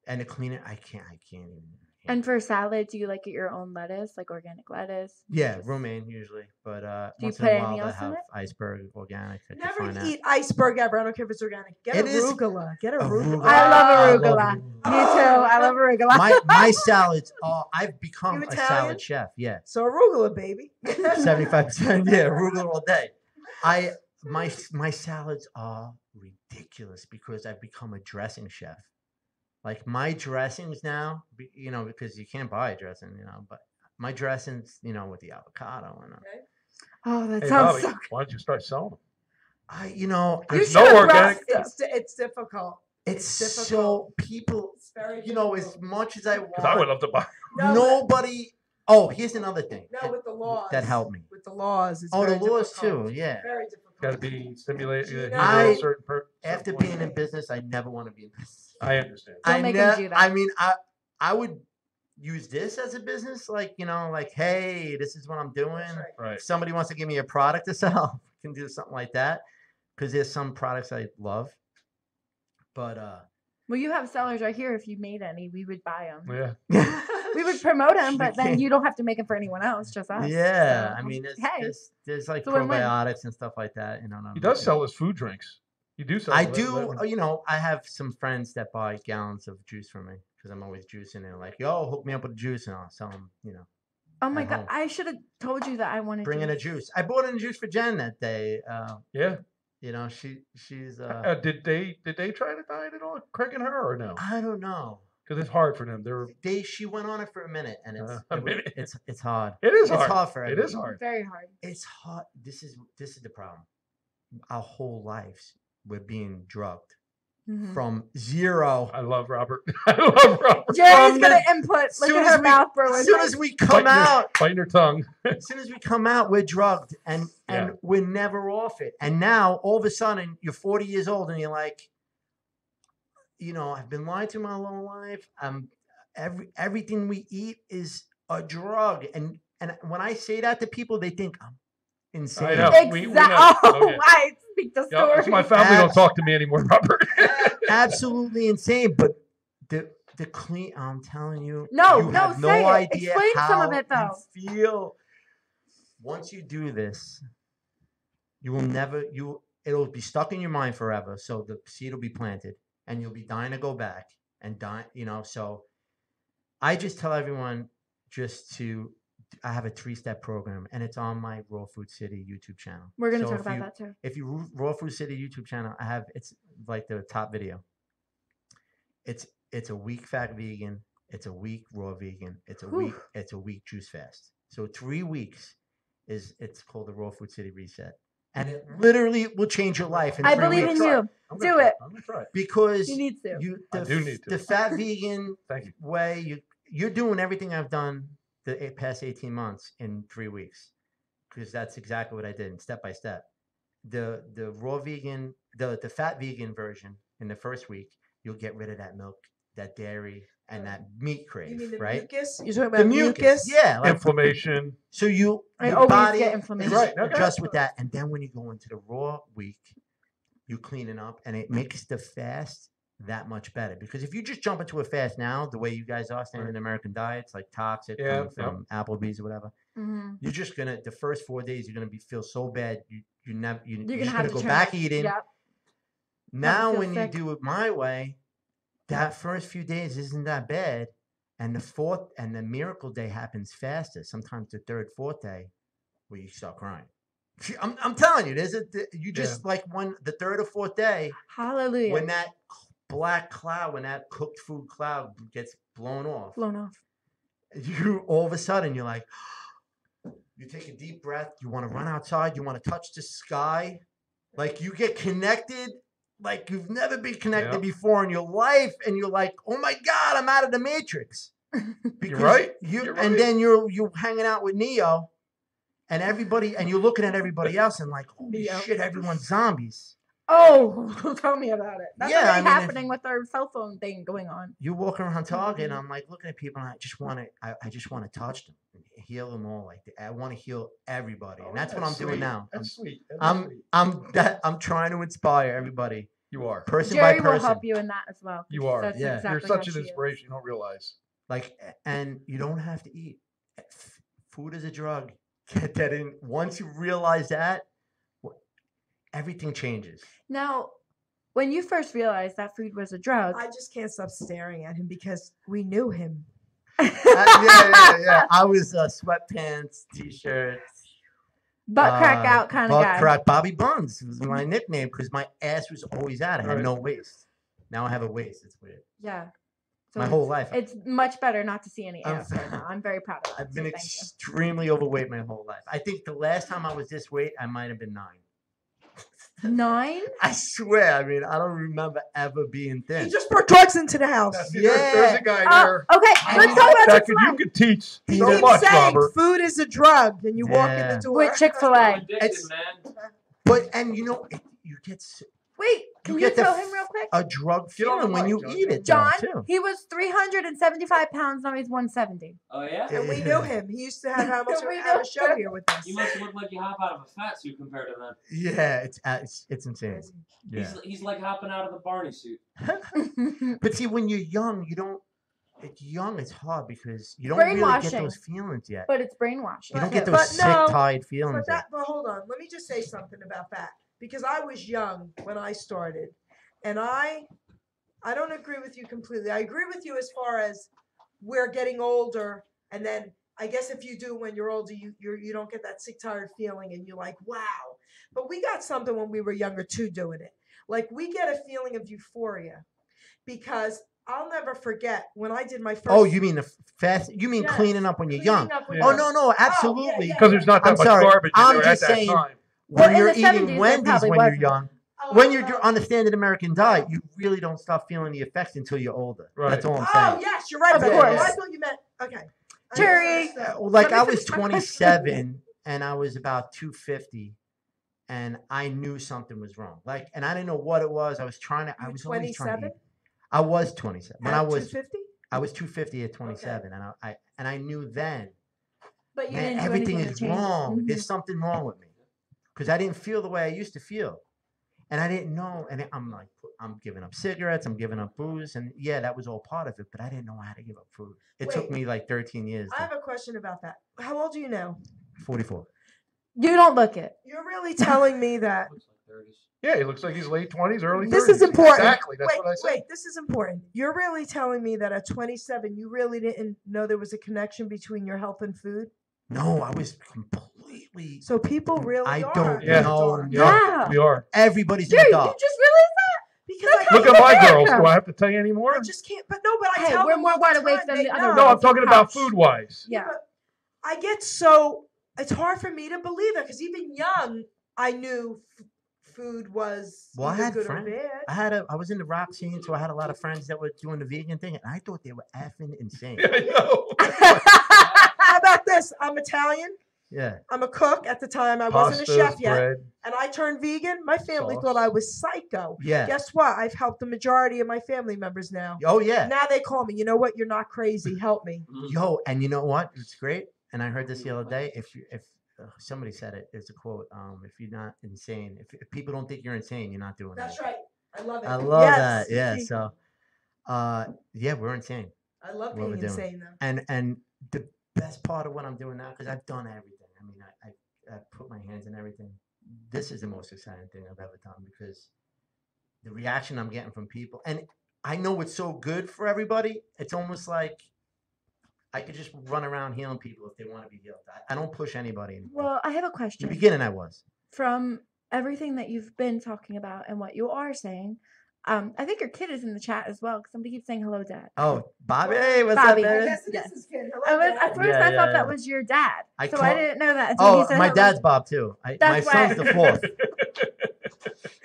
And to clean it, I can't even. And for salad, do you like get your own lettuce, like organic lettuce? yeah, Just- romaine usually, but Do you once put in a anything while I else in have it? iceberg organic. I can Never find that. eat iceberg ever. I don't care if it's organic. Get It is arugula. Get arugula. I love I arugula. Me too. Oh, I love arugula. my salads. Oh, I've become You a Italian? salad chef. Yeah, So arugula, baby. 75%. Yeah, arugula all day. My salads are ridiculous because I've become a dressing chef. Like my dressings now, you know, because you can't buy a dressing, you know, but my dressings, you know, with the avocado and Oh, that Hey, sounds Bobby, so why don't you start selling them? you know, You There's should no have organic. brought- It's difficult. it's It's so difficult. people, It's very you know, as difficult. much as I Because I would want, love to buy. No, nobody. Oh, here's another thing. No, with the laws. that helped me. With the laws. It's Oh, the very laws difficult. too. Yeah. Very difficult. Got to be stimulated. I- After being in business, I never want to be in business. I understand. Don't make 'em do that. I mean, I would use this as a business, like you know, like hey, this is what I'm doing. That's right. Right. If somebody wants to give me a product to sell, I can do something like that. Because there's some products I love, but Well, you have sellers right here. If you made any, we would buy them. Yeah. We would promote him, but then you don't have to make him for anyone else, just us. Yeah, So, I mean, hey, there's like it's a win-win. probiotics and stuff like that. He does sell his food drinks. You do sell. I do. You know, I have some friends that buy gallons of juice from me because I'm always juicing. They're like, "Yo, hook me up with a juice," and I'll sell them. You know. Oh my at god! home. I should have told you that I wanted. Bring in a juice. I bought in a juice for Jen that day. Yeah. You know, she's. Did they try to diet at all, Craig and her, or no? I don't know. Because it's hard for them. She went on it for a minute, and it's it's hard. It is It's hard. hard for It everyone. is hard. Very hard. It's hard. This is the problem. Our whole lives we're being drugged from zero. I love Robert. I love Robert. Jerry's gonna input. Look at her mouth, bro. As soon as we come out, biting your tongue. as soon as we come out, we're drugged, and we're never off it. And now, all of a sudden, you're 40 years old, and you're like, you know, I've been lied to my whole life. Everything we eat is a drug, and when I say that to people, they think I'm insane. I know. Exactly. We know. Okay. I speak the Yeah, story. that's my family don't talk to me anymore, Robert. Absolutely insane, but the clean. I'm telling you, No, you have no say it. idea Explain how some of it, though. you feel. Once you do this, you will never. It'll be stuck in your mind forever. So the seed will be planted, and you'll be dying to go back and die. You know, so I just tell everyone I have a 3-step program, and it's on my Raw Food City YouTube channel. We're gonna So talk if about you- that too. If you Raw Food City YouTube channel, it's like the top video. It's a week fat vegan, it's a week raw vegan, it's a week juice fast. So 3 weeks it's called the Raw Food City Reset, and it literally will change your life. I believe in you. Do it. I'm gonna try it. because You need to. I do need to. The fat vegan Thank you. way you're doing everything I've done the past 18 months in 3 weeks, because that's exactly what I did, step by step. The raw vegan, the fat vegan version in the first week, you'll get rid of that milk, that dairy, and that meat crave, You mean the right? mucus? You're talking The about mucus, yeah, like, Inflammation. so your always body get inflammation. Right, okay. adjusts with that, and then when you go into the raw week, you clean it up, and it makes the fast that much better. Because if you just jump into a fast now, the way you guys are standard American diets, like Toxic from Applebee's or whatever, you're just gonna the first 4 days you're gonna feel so bad you're just have gonna to go turn back it. eating. Yep. Now feel when sick. you do it my way, that first few days isn't that bad, and the fourth and the miracle day happens faster. Sometimes the third, fourth day, where you start crying. I'm telling you, like when the third or fourth day, Hallelujah. when that black cloud, when that cooked food cloud gets blown off, you all of a sudden you're like, you take a deep breath, you want to run outside, you want to touch the sky, like you get connected like you've never been connected before in your life, and you're like, oh my God, I'm out of the matrix. Because You're right. And then you're hanging out with Neo and everybody, and you're looking at everybody else and like, holy shit, everyone's zombies. Oh, tell me about it. That's Yeah, already I mean, happening with our cell phone thing going on. You walk around Target, and I'm like looking at people, and I just want to touch them, and heal them all. Like I want to heal everybody, and that's what I'm doing now. That's sweet. I'm trying to inspire everybody. You are. Person Jerry by will person. help you in that as well. You are. That's Yeah. exactly You're how such an she is. inspiration. You don't realize. Like, and you don't have to eat. Food is a drug. Get that in. Once you realize that, everything changes. Now, when you first realized that food was a drug, I just can't stop staring at him because we knew him. Yeah. I was sweatpants, t-shirt, butt crack out kind of butt guy. crack. Bobby Buns was my nickname because my ass was always out. I had Right. no waist. Now I have a waist. It's weird. Yeah. So My whole life. It's much better not to see any I'm- ass right now. I'm very proud of it. I've been so thank you. extremely overweight my whole life. I think the last time I was this weight, I might have been 9. 9? I swear. I mean, I don't remember ever being thin. He just brought drugs into the house. There's a guy there. Okay, let's talk about That Chick-fil-A. you could teach He so keeps much, saying Robert. food is a drug, and you walk in Yeah. the door. With Chick-fil-A. It's- man. But and you know, you get Wait, can you get the tell him real quick? a drug Get on the feeling when mic, you John. eat it, John, too. he was 375 pounds, now he's 170. Oh yeah. And we knew him. He used to have Hamilton We have know a show here with us. You must look like you hop out of a fat suit compared to that. Yeah, it's insane. Yeah. He's like hopping out of the Barney suit. But see, when you're young, you don't it's young. It's hard because you don't really get Brainwashing. those feelings yet. But it's brainwashing. You don't But- get but those sick, no, tired feelings But yet. but hold on, let me just say something about that because I was young when I started, and I don't agree with you completely. I agree with you as far as we're getting older, and then I guess if you do when you're older, you don't get that sick, tired feeling, and you're like, wow. But we got something when we were younger too, doing it. Like we get a feeling of euphoria, because I'll never forget when I did my first. Oh, you mean the fast? You mean Yes, cleaning up when you're cleaning young? up when Yeah. Oh you're- no, absolutely. yeah. Because there's not that I'm much sorry, garbage in I'm there just at that saying- time. Well, When in you're the 70s, eating there Wendy's probably when you're wasn't. young, Oh, when you're oh, on the standard American diet, you really don't start feeling the effects until you're older. Right. That's all I'm Oh saying. yes, you're right. Of But course. I thought you meant okay. I Terry, misunderstood. Like Let me I was finish my question. 27 and I was about 250, and I knew something was wrong. Like, and I didn't know what it was. I was trying to. I You was always trying to 27? eat. I was 27 when I At was. 250? I was 250 at 27, and I knew then. But you Man, didn't do everything anything is to change it. wrong. Mhm. There's something wrong with me because I didn't feel the way I used to feel, and I didn't know. And I'm like, I'm giving up cigarettes, I'm giving up booze, and yeah, that was all part of it. But I didn't know how to give up food. It took Wait. me like 13 years. I have a question about that. How old are you now? 44. You don't look it. You're really telling me that. Yeah, he looks like he's late 20s, early 30s. This is important. Exactly. That's wait, what I said. wait, this is important. You're really telling me that at 27, you really didn't know there was a connection between your health and food? No, I was completely. So people really I are. don't in the know. dark. Yeah. We are. Everybody's in Jerry, the you dark. just realized that? Because That's I, Look how at my you girls. are. Do I have to tell you anymore? I just can't. But no, but I Hey, tell we're them more all wide the awake time, than they the other know. No, I'm girls. talking about Couch. food wise. Yeah. But I get so it's hard for me to believe that because even young, I knew food was Well, I either had good friends. or bad. I was in the rock scene, so I had a lot of friends that were doing the vegan thing, and I thought they were effing insane. Yeah, I know. How about this? I'm Italian. Yeah. I'm a cook at the time. I wasn't a Pastas, chef yet, bread. and I turned vegan. My family Sauce. thought I was psycho. Yeah. Guess what? I've helped the majority of my family members now. Oh yeah. Now they call me. You know what? You're not crazy. Help me. Yo, and you know what? It's great. And I heard this the other day. If somebody said it, it's a quote. If you're not insane, if people don't think you're insane, you're not doing That's it. right. I love it. I love Yes. that. Yeah. So, yeah, we're insane. I love what being we're doing. insane though. And the best part of what I'm doing now, because I've done everything. I mean, I put my hands in everything. This is the most exciting thing I've ever done because the reaction I'm getting from people, and I know it's so good for everybody. It's almost like I could just run around healing people if they want to be healed. I don't push anybody anymore. Well, I have a In the question. beginning, I was. From everything that you've been talking about and what you are saying, I think your kid is in the chat as well because somebody keeps saying hello, Dad. Oh, Bobby, hey, what's Bobby. up, I baby? guess it Yes. is his kid. I Hello, was, Dad. at first, Yeah, I yeah, thought that yeah. was your dad. I So call- I didn't know that until Oh, you said my hello. dad's Bob too. My That's son's why- the fourth.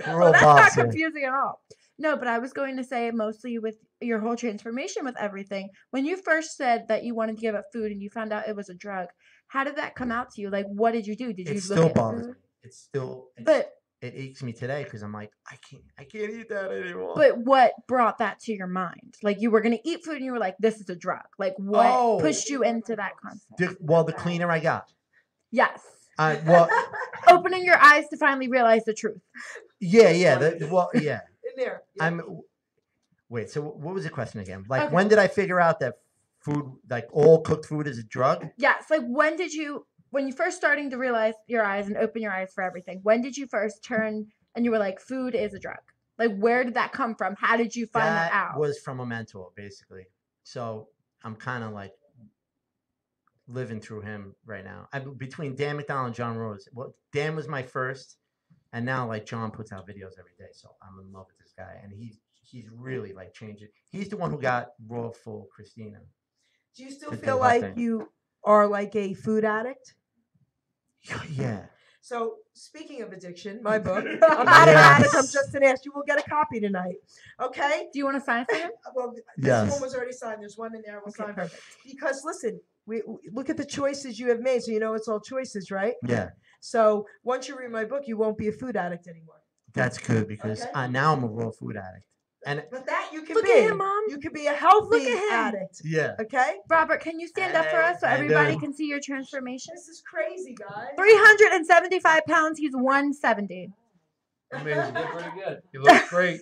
We're all Well, that's Bobs not here. confusing at all. No, but I was going to say mostly with your whole transformation with everything. When you first said that you wanted to give up food and you found out it was a drug, how did that come out to you? Like, what did you do? Did you It look still at bothers food? me. It's still. But It aches me today because I'm like, I can't eat that anymore. but what brought that to your mind? Like you were gonna eat food and you were like, this is a drug. Like what Oh. pushed you into that concept? The cleaner I got. Yes. Well, Opening your eyes to finally realize the truth. yeah. Yeah. In there. Yeah. Wait. So what was the question again? Like, Okay. when did I figure out that food, like all cooked food, is a drug? Yes. Like when you first starting to realize your eyes and open your eyes for everything, when did you first turn and you were like, food is a drug? Like where did that come from? How did you find that out? Was from a mentor, basically. So I'm kind of like living through him right now. Between Dan McDonald and John Rose. Well, Dan was my first, and now like John puts out videos every day, so I'm in love with this guy, and he's really like changed it. He's the one who got Raw Full Christina. Do you still to do feel her like thing. you are like a food addict? Yeah. So speaking of addiction, my book. I'm not an addict. I'm just an ass. You will get a copy tonight. Okay. Do you want to sign for him? Well, this Yes. one was already signed. There's one in there. We'll Okay, sign perfect. because listen, we look at the choices you have made. So you know it's all choices, right? Yeah. So once you read my book, you won't be a food addict anymore. That's good because Okay. now I'm a raw food addict. And But that you can Look be. at him, Mom. You can be a healthy Look at him. addict. yeah. Okay. Robert, can you stand up for us so I everybody know. can see your transformation? This is crazy, guys. 375 pounds. He's 170. Amazing. Pretty good. He looks great.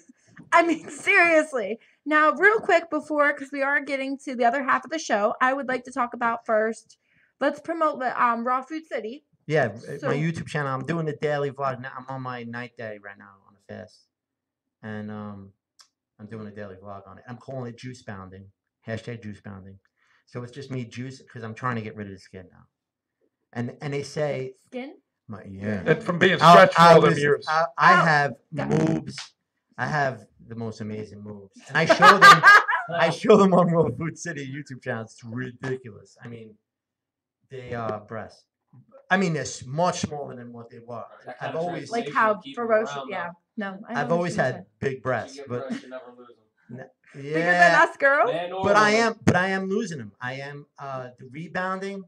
I mean, seriously. Now, real quick before, because we are getting to the other half of the show, I would like to talk about first. Let's promote the Raw Food City. Yeah, So- my YouTube channel. I'm doing the daily vlog now. I'm on my ninth day right now on a fast, and I'm doing a daily vlog on it. I'm calling it juice bounding. Hashtag juice bounding. So it's just me juice because I'm trying to get rid of the skin now. And they say, Skin? yeah. That from being stretched for all them years. I Oh, have God. moves. I have the most amazing moves, and I show them. I show them on Raw Food City YouTube channel. It's ridiculous. I mean, they breasts. I mean, they're much smaller than what they were. That kind I've of always, translation. Like how keep 'em ferocious. around, Yeah. No, I know I've what always you're had saying. big Once breasts, you get but breasts, you never lose them. Bigger than yeah. us, girls. Man or But I woman. am losing them. I am the rebounding,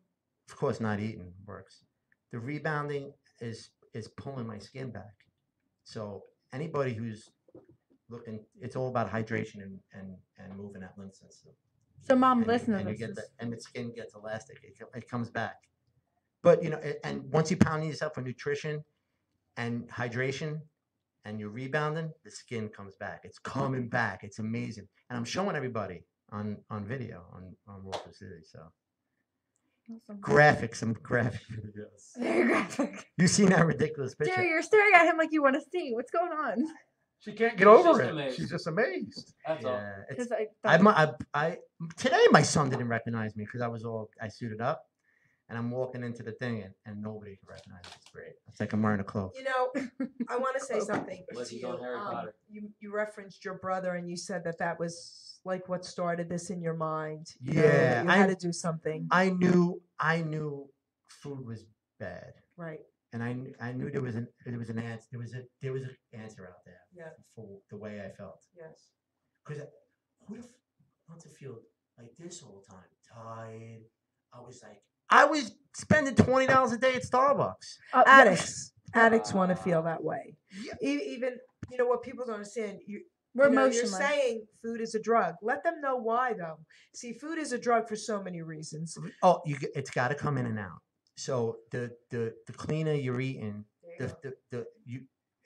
of course not eating works. The rebounding is pulling my skin back. So anybody who's looking, it's all about hydration and moving that lymph system. So, Mom, And listen and to you get this. and the skin gets elastic. It comes back. But and once you pound yourself for nutrition and hydration and you're rebounding, the skin comes back. It's coming back. It's amazing. And I'm showing everybody on video on Wolfer City. So Awesome. some graphic videos. Very graphic. You seen that ridiculous picture? Jerry, you're staring at him like you want to see. What's going on? She can't get She's over just it. amazed. She's just amazed. That's all. Yeah, it's, 'Cause I I today my son didn't recognize me because I suited up, and I'm walking into the thing and nobody can recognize me. It's great. It's like I'm wearing a cloak. You know, I want to say something Like to he's you. on Harry Potter. You referenced your brother and you said that was like what started this in your mind. You know, Yeah, that you had to do something. I knew food was bad, Right. and I knew there was an answer. There was an answer out there. Yeah. For the way I felt. Yes. Because who wants to feel like this all the time? Tired. I was spending $20 a day at Starbucks. Addicts want to feel that way. Yeah. Even what people don't understand. we're You're emotionless. saying food is a drug. Let them know why, though. See, food is a drug for so many reasons. Oh, it's got to come in and out. So the cleaner you're eating,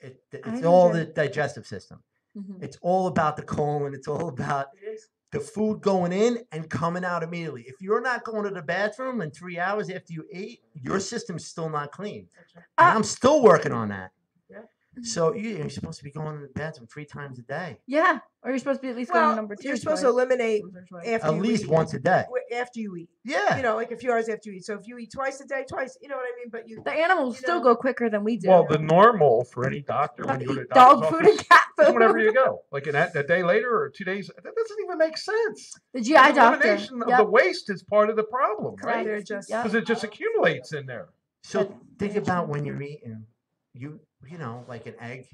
it's all the digestive system. Mhm. It's all about the colon. It's all about It is. the food going in and coming out immediately. If you're not going to the bathroom in 3 hours after you ate, your system's still not clean. That's right. And I'm still working on that. Yeah. So you're supposed to be going to the bathroom 3 times a day, Yeah. Or you're supposed to be at least going Well, number 2. you're supposed to eliminate after at you least eat. once a day. After you eat. Yeah. Like a few hours after you eat. So if you eat twice a day, twice, you know what I mean? But you The animals you still know- go quicker than we do. Well, the normal for any doctor when you go to a Eat doctor's dog food and office cat is food. whenever you go. Like a day later or 2 days, that doesn't even make sense. The GI doctor. Elimination of Yep. the waste is part of the problem, Correct. right? they're just Yep. Because it just accumulates in there. So think about when you're eating, you know, like an egg.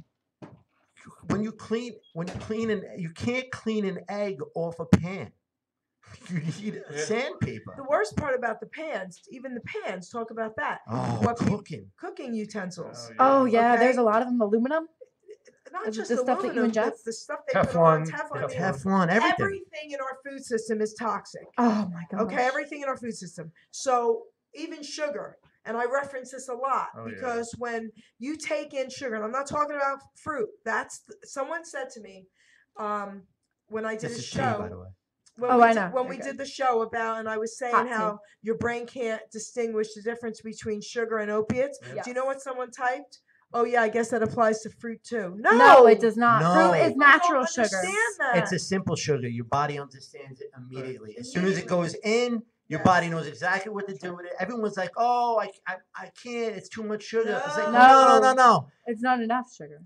When you clean you can't clean an egg off a pan. You need Yeah. sandpaper. the worst part about the pans, even the pans, talk about that. Oh, What peop- cooking. Cooking utensils. Oh, yeah. Okay. There's a lot of them. Aluminum. Not Is it just the stuff that you aluminum, ingest? the stuff they put on Teflon. Teflon. I mean, Teflon, everything. everything in our food system is toxic. Oh, my God. Okay, everything in our food system. So even sugar, and I reference this a lot Oh, yeah. because when you take in sugar, and I'm not talking about fruit. Someone said to me when I did This a is tea, by the show. way. When Oh, we I did- know. When we Okay. did the show about, and I was saying Hot tea. how your brain can't distinguish the difference between sugar and opiates. Yeah. Do you know what someone typed? Oh yeah, I guess that applies to fruit too. No, No, it does not. No. Fruit is People natural don't sugar. understand that. It's a simple sugar. Your body understands it immediately. As soon as it Immediately. goes in, your Yes. body knows exactly what to do with it. Everyone's like, "Oh, I can't. It's too much sugar." It's like, No. no. It's not enough sugar.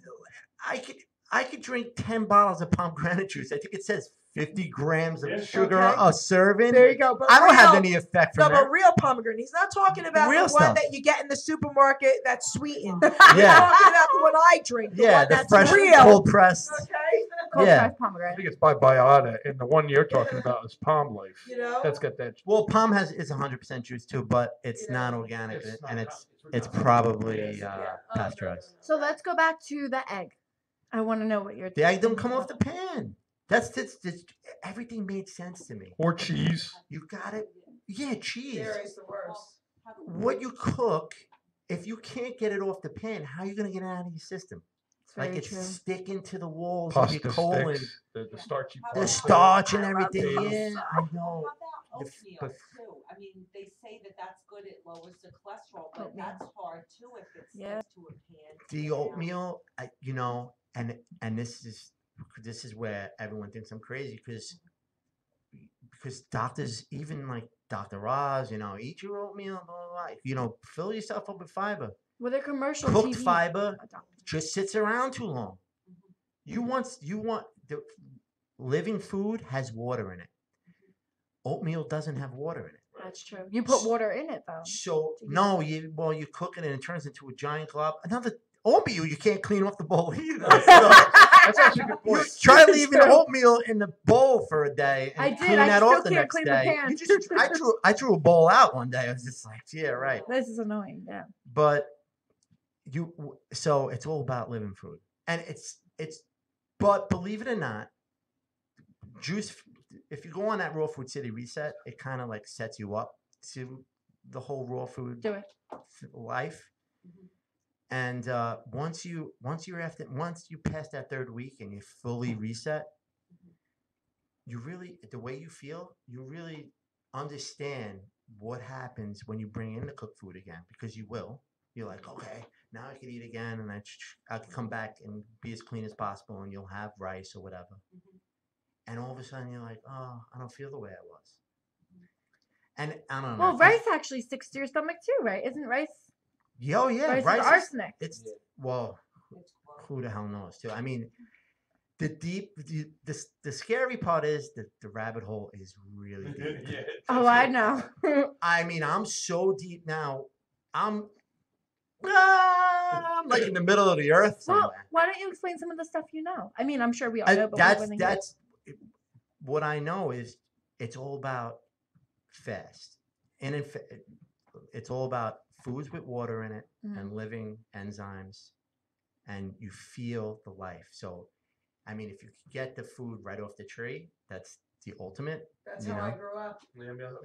I could drink 10 bottles of pomegranate juice. I think it says 50 grams of Yeah. sugar Okay. a serving. There you go. But I don't have real- any effect No, from but that. real pomegranate. He's not talking about Real the one stuff. that you get in the supermarket that's sweetened. He's Yeah, talking about the one I drink. The yeah, one the that's fresh, real. cold pressed. Okay. Cold Yeah. pressed I pomegranate. think it's by Biata, and the one you're talking about is Palm Life. You know. That's got that. Well, palm is 100% juice too, but it's Yeah. not organic, It's and not- it's probably Yeah. pasteurized. So let's go back to the egg. I want to know what you're. The egg don't thinking come off about. the pan. That's everything made sense to me. Or cheese. You got it. Yeah, cheese. Dairy's the worst. What you cook, if you can't get it off the pan, how are you gonna get it out of your system? Like very it's true. sticking to the walls Pasta of your colon. sticks, the starchy The pasta. starch and I love everything. pasta. Yeah, I know. How about The f- oatmeal but- too? I mean, they say that that's good. It lowers the cholesterol, but Oatmeal. that's hard too if it Yeah. sticks to a pan. The oatmeal, you know, and this is where everyone thinks I'm crazy because doctors, even like Dr. Oz, you know, eat your oatmeal, blah, blah, blah. You know, fill yourself up with fiber. Well, they're commercial Cooked TV. fiber just sits around too long. You want the living food has water in it. Oatmeal doesn't have water in it. That's true. You put water in it though. So To keep no, you cook it and it turns into a giant glob. Another oatmeal you can't clean off the bowl either. So That's actually a good point. try leaving oatmeal in the bowl for a day and I did. clean I that still off the can't next clean the day. pan. I threw a bowl out one day. I was just like, yeah, right. This is annoying. Yeah. But so it's all about living food, and it's. But believe it or not, juice. If you go on that Raw Food City reset, it kind of like sets you up to the whole raw food Do it. life. And once you pass that third week and you fully reset, you really the way you feel, you really understand what happens when you bring in the cooked food again, because you will. You're like, okay, now I can eat again, and I can come back and be as clean as possible, and you'll have rice or whatever. And all of a sudden, you're like, oh, I don't feel the way I was. And I don't know. Well, rice actually sticks to your stomach too, right? Isn't rice? Oh yeah, Rice rice is is- arsenic. It's well, who the hell knows too? I mean, the scary part is that the rabbit hole is really deep. Oh, I know. I mean, I'm so deep now. I'm like in the middle of the earth Well, somewhere. why don't you explain some of the stuff you know? I mean, I'm sure we all know, but That's what I know is it's all about fast, and it's all about foods with water in it and living enzymes, and you feel the life. So, I mean, if you could get the food right off the tree, that's the ultimate. That's you how I know? grew up.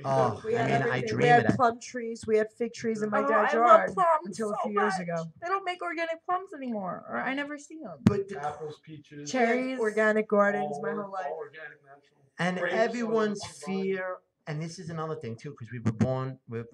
Oh, We I had mean, I everything. dream We of had that. plum trees. We had fig trees in my Oh, dad's I love yard plums until a so few years much. ago. They don't make organic plums anymore, or I never see them. But Apples, peaches, Cherries. Organic gardens my whole life. all organic, natural. and Grapes, everyone's on the vine. fear, and this is another thing too, because we were born, we're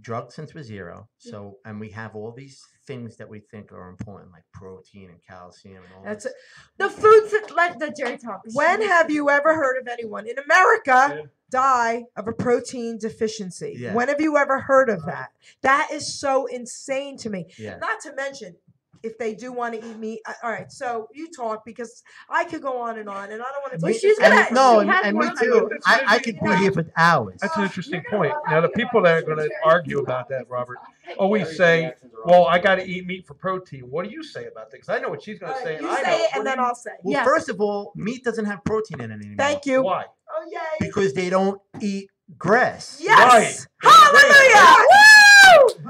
drugged since we're zero. So, and we have all these things that we think are important, like protein and calcium and all That's this. it. The foods that let the Jerry talk. When have you ever heard of anyone in America Yeah. die of a protein deficiency? Yeah. When have you ever heard of that? That is so insane to me. Yeah. Not to mention, if they do want to eat meat. All right, so you talk because I could go on, and I don't want to. Well, take she's this- gonna- And, no, she has and me one too. thing. I could be here for hours. That's an interesting You're gonna point. love Now, the how people that are going to argue about that, Robert, always say, well, I got to eat meat for protein. What do you say about that? Because I know what she's going All to right, say. And you I say know. it, What and do then you- I'll say. Well, Yeah. first of all, meat doesn't have protein in it anymore. Thank you. Why? Oh yay! Because they don't eat grass. Yes. Hallelujah!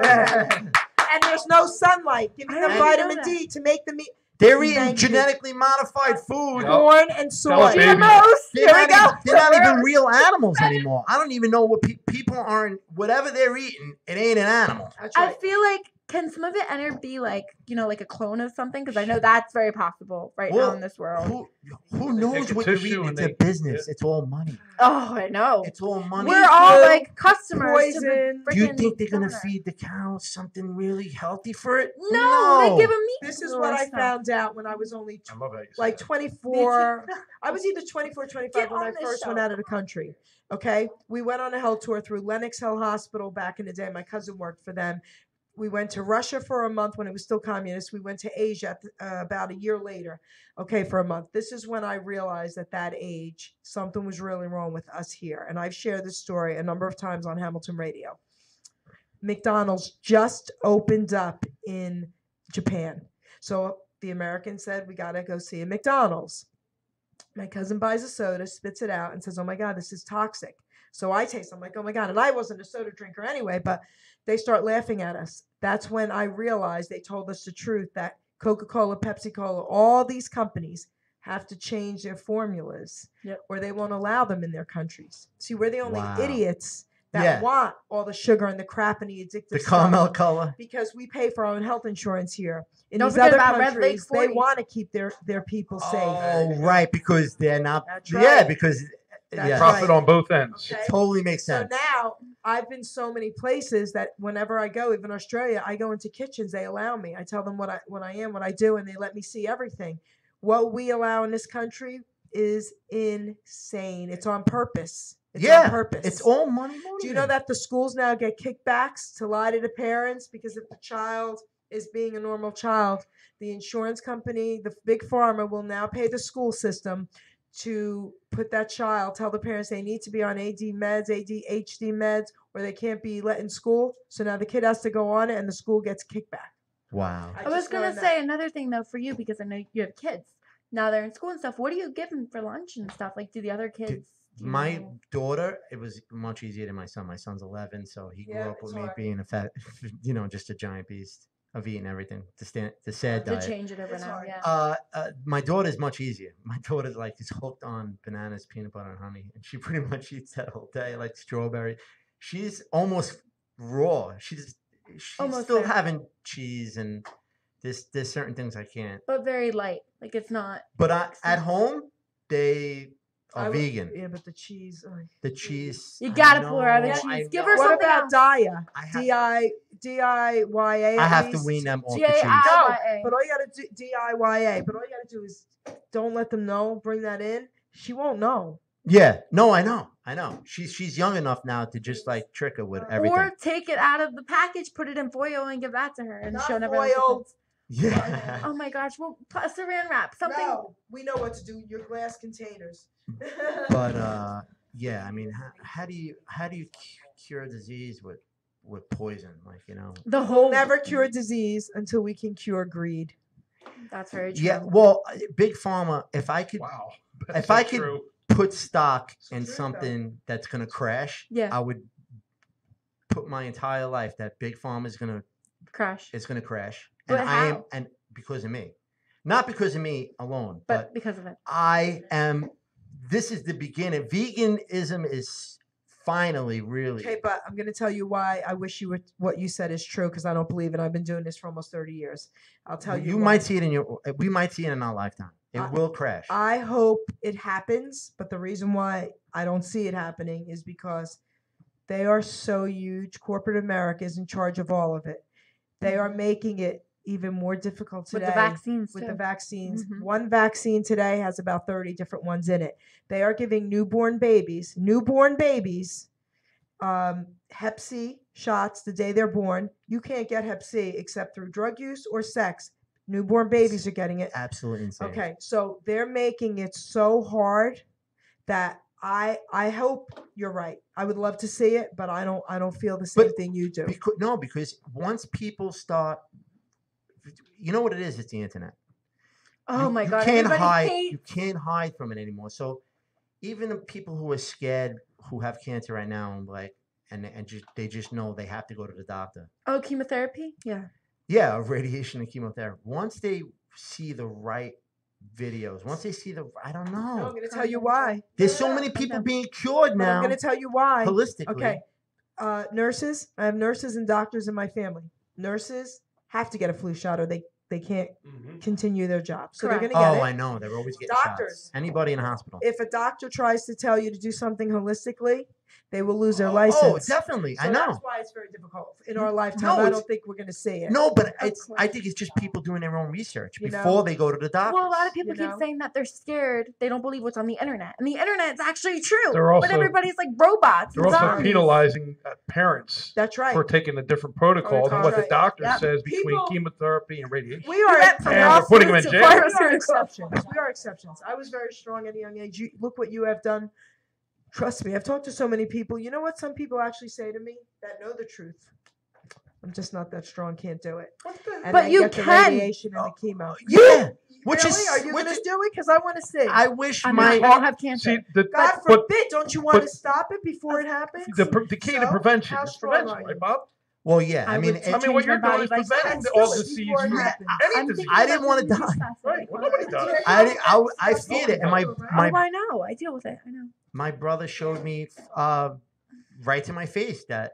Woo! And there's no sunlight. Give me I the didn't vitamin know D to make the meat. They're eating Thank you. genetically modified food. Yep. Corn and soy. Tell us, baby. GMOs. They're Here we not, go. even, they're not even real animals anymore. I don't even know what people aren't. Whatever they're eating, it ain't an animal. That's I right. feel like can some of it enter be like like a clone of something? Because I know that's very possible right now Well, in this world. Who knows take a what you're tissue eating? and It's a they- business. It's all money. Oh, I know. It's all money. We're all Food, like customers. poison. To the Do you freaking think they're gonna donor. feed the cows something really healthy for it? No, they give them meat. This is or what I stuff. found out when I was only I love how you say like that. 24. I was either 24, 25 Get when on I this first show. went out of the country. Okay. We went on a health tour through Lenox Hill Hospital back in the day. My cousin worked for them. We went to Russia for a month when it was still communist. We went to Asia about a year later, okay, for a month. This is when I realized at that age something was really wrong with us here. And I've shared this story a number of times on Hamilton Radio. McDonald's just opened up in Japan. So the Americans said, we got to go see a McDonald's. My cousin buys a soda, spits it out, and says, oh my God, this is toxic. So I taste it. I'm like, oh my God. And I wasn't a soda drinker anyway, but they start laughing at us. That's when I realized they told us the truth that Coca-Cola, Pepsi-Cola, all these companies have to change their formulas Yep. or they won't allow them in their countries. See, we're the only Wow. idiots that Yeah. want all the sugar and the crap and the addictive The stuff. caramel color. Because we pay for our own health insurance here. In Don't these forget other about Red Lake countries, they 40. want to keep their people safe. Oh, right, because they're not. That's Yeah, right. because That's yeah, Profit right. on both ends. Okay. it totally makes So sense. now I've been so many places that whenever I go, even Australia, I go into kitchens. They allow me. I tell them what I am, what I do, and they let me see everything. What we allow in this country is insane. It's on purpose. It's yeah, on purpose. it's all money. Do you know that the schools now get kickbacks to lie to the parents because if the child is being a normal child, the insurance company, the big pharma will now pay the school system to put that child, tell the parents they need to be on AD meds, ADHD meds, or they can't be let in school. So now the kid has to go on it and the school gets kickback. Wow. I was just gonna learned say another thing though for you because I know you have kids. Now they're in school and stuff. What do you give them for lunch and stuff? Like, do the other kids? do you My know? daughter, it was much easier than my son. My son's 11, so he grew Yeah, up with it's me hard. being a fat, just a giant beast of eating everything. The sad to diet. change it over It's now. hard. Yeah. My daughter's much easier. My daughter's like is hooked on bananas, peanut butter, and honey, and she pretty much eats that all day, like strawberry. She's almost raw. She's Almost still there. having cheese, and there's certain things I can't. But very light. Like it's not. But at home, they I are would- vegan. Yeah, but the cheese. The cheese. You I gotta pour out the know, cheese. I Give her know. What something about else. Daya? I have- DIYA. I at have to least? wean them off the cheese. DIYA. But all you gotta do DIYA. But all you gotta do is don't let them know. Bring that in. She won't know. Yeah, no, I know. She's young enough now to just like trick her with everything. Or take it out of the package, put it in foil, and give that to her, and Not she'll never know the foil. difference. Yeah. Oh my gosh! Well, saran wrap, something. No, we know what to do. Your glass containers. But yeah, I mean, how do you cure disease with poison? Like The We'll whole. never cure disease until we can cure greed. That's very true. yeah. Well, big pharma. If I could Wow. If so I could- true. put stock So in true, though. something that's gonna crash, Yeah. I would put my entire life that big pharma is gonna Crash. crash, But and I am, how? and because of me, not because of me alone, But but because of it. I am. This is the beginning. Veganism is finally really. Okay, but I'm gonna tell you why I wish what you said is true because I don't believe it. I've been doing this for almost 30 years. I'll tell you. You why. might see it in your. We might see it in our lifetime. It will crash. I hope it happens, but the reason why I don't see it happening is because they are so huge. Corporate America is in charge of all of it. They are making it even more difficult today With the vaccines with too. the vaccines. Mhm. One vaccine today has about 30 different ones in it. They are giving newborn babies, Hep C shots the day they're born. You can't get Hep C except through drug use or sex. Newborn babies are getting it. Absolutely insane. Okay, so they're making it so hard that I hope you're right. I would love to see it, but I don't feel the same But thing you do. Because once people start, you know what it is? It's the internet. Oh my God! Can't Everybody hide. hates. You can't hide from it anymore. So even the people who are scared, who have cancer right now, and they just know they have to go to the doctor. Oh, chemotherapy. Yeah. Yeah, radiation and chemotherapy. Once they see the right videos, I don't No, I'm know. going to tell you why. There's so no, many calm people down. being cured But I'm now going to tell you why. holistically. Okay. Nurses. I have nurses and doctors in my family. Nurses have to get a flu shot or they can't continue their job. So Correct. they're going to get Oh, it. I know. They're always getting Doctors. shots. Anybody in a hospital. If a doctor tries to tell you to do something holistically, they will lose their Oh, license. definitely. So I know. That's why it's very difficult in our lifetime. No, I it's- don't think we're going to see it. No, but I course. think it's just people doing their own research You know? before they go to the doctor. Well, a lot of people You keep know? saying that they're scared. They don't believe what's on the internet, and the internet's actually true. They're but also- everybody's like robots. They're and also zombies. penalizing parents That's right. for taking the different protocols and what the Right. doctor Yeah. says between People- chemotherapy and radiation. We are went from And raw we're putting them in foods to jail. We are pharmaceuticals. exceptions. We are exceptions. I was very strong at a young age. Look what you have done. Trust me, I've talked to so many people. You know what some people actually say to me that know the truth? I'm just not that strong. Can't do it. And But I you get the can. radiation and the chemo. Yeah. Which Really? is Are you which going to is- do it? Because I want to see. I wish I'm my not. I don't have cancer. See, God but forbid. Don't you want but- to stop it before it happens? the key to So, prevention how is strong prevention, are you? right, Bob? well, yeah. I I mean, would I mean, what change my you're doing body is by preventing sex. all Let's do it disease before it from happens. any I'm disease. thinking I didn't about wanna doing die. these classes. Right. Well, nobody does. I feel it, and Oh, I know. I deal with it. I know. my brother showed me right to my face that